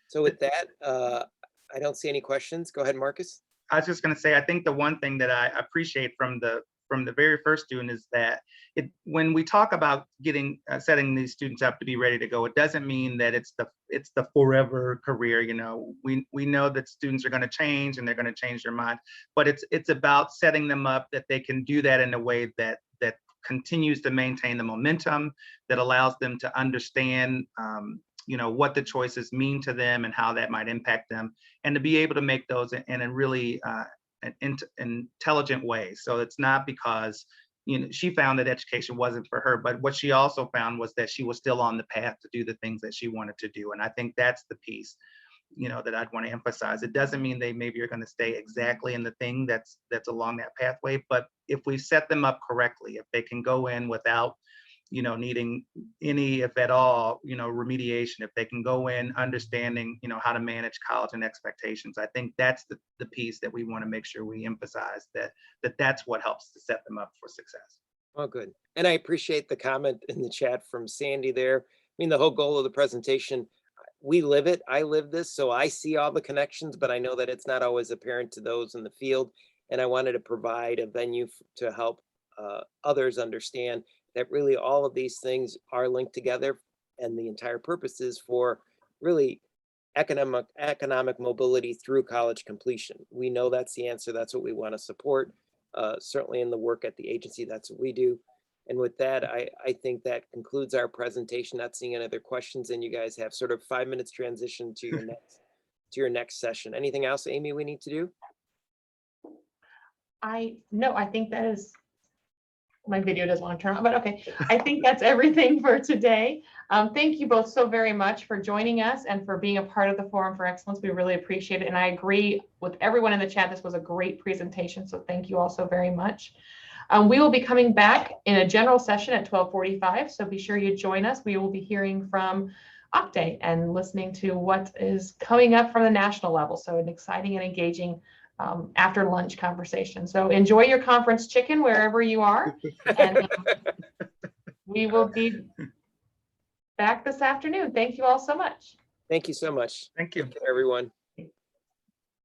So with that, I don't see any questions. Go ahead, Marcus. I was just going to say, I think the one thing that I appreciate from the very first student is that when we talk about setting these students up to be ready to go, it doesn't mean that it's the forever career. You know, we know that students are going to change and they're going to change their mind, but it's about setting them up that they can do that in a way that continues to maintain the momentum, that allows them to understand you know, what the choices mean to them and how that might impact them, and to be able to make those in a really intelligent way. So it's not because, you know, she found that education wasn't for her, but what she also found was that she was still on the path to do the things that she wanted to do. And I think that's the piece, you know, that I'd want to emphasize. It doesn't mean they maybe are going to stay exactly in the thing that's along that pathway, but if we set them up correctly, if they can go in without, you know, needing any, if at all, you know, remediation, if they can go in understanding, you know, how to manage college and expectations, I think that's the piece that we want to make sure we emphasize, that's what helps to set them up for success. Oh, good. And I appreciate the comment in the chat from Sandy there. I mean, the whole goal of the presentation, we live it, I live this, so I see all the connections, but I know that it's not always apparent to those in the field. And I wanted to provide a venue to help others understand that really all of these things are linked together, and the entire purpose is for really economic mobility through college completion. We know that's the answer. That's what we want to support. Certainly in the work at the agency, that's what we do. And with that, I think that concludes our presentation. Not seeing any other questions, and you guys have sort of 5 minutes transition to your next session. Anything else, Amy, we need to do? No, I think that is, my video doesn't want to turn on, but okay. I think that's everything for today. Thank you both so very much for joining us and for being a part of the Forum for Excellence. We really appreciate it. And I agree with everyone in the chat. This was a great presentation. So thank you all so very much. We will be coming back in a general session at 12:45. So be sure you join us. We will be hearing from Octave and listening to what is coming up from the national level. So an exciting and engaging after lunch conversation. So enjoy your conference chicken wherever you are. And we will be back this afternoon. Thank you all so much. Thank you so much. Thank you. Everyone.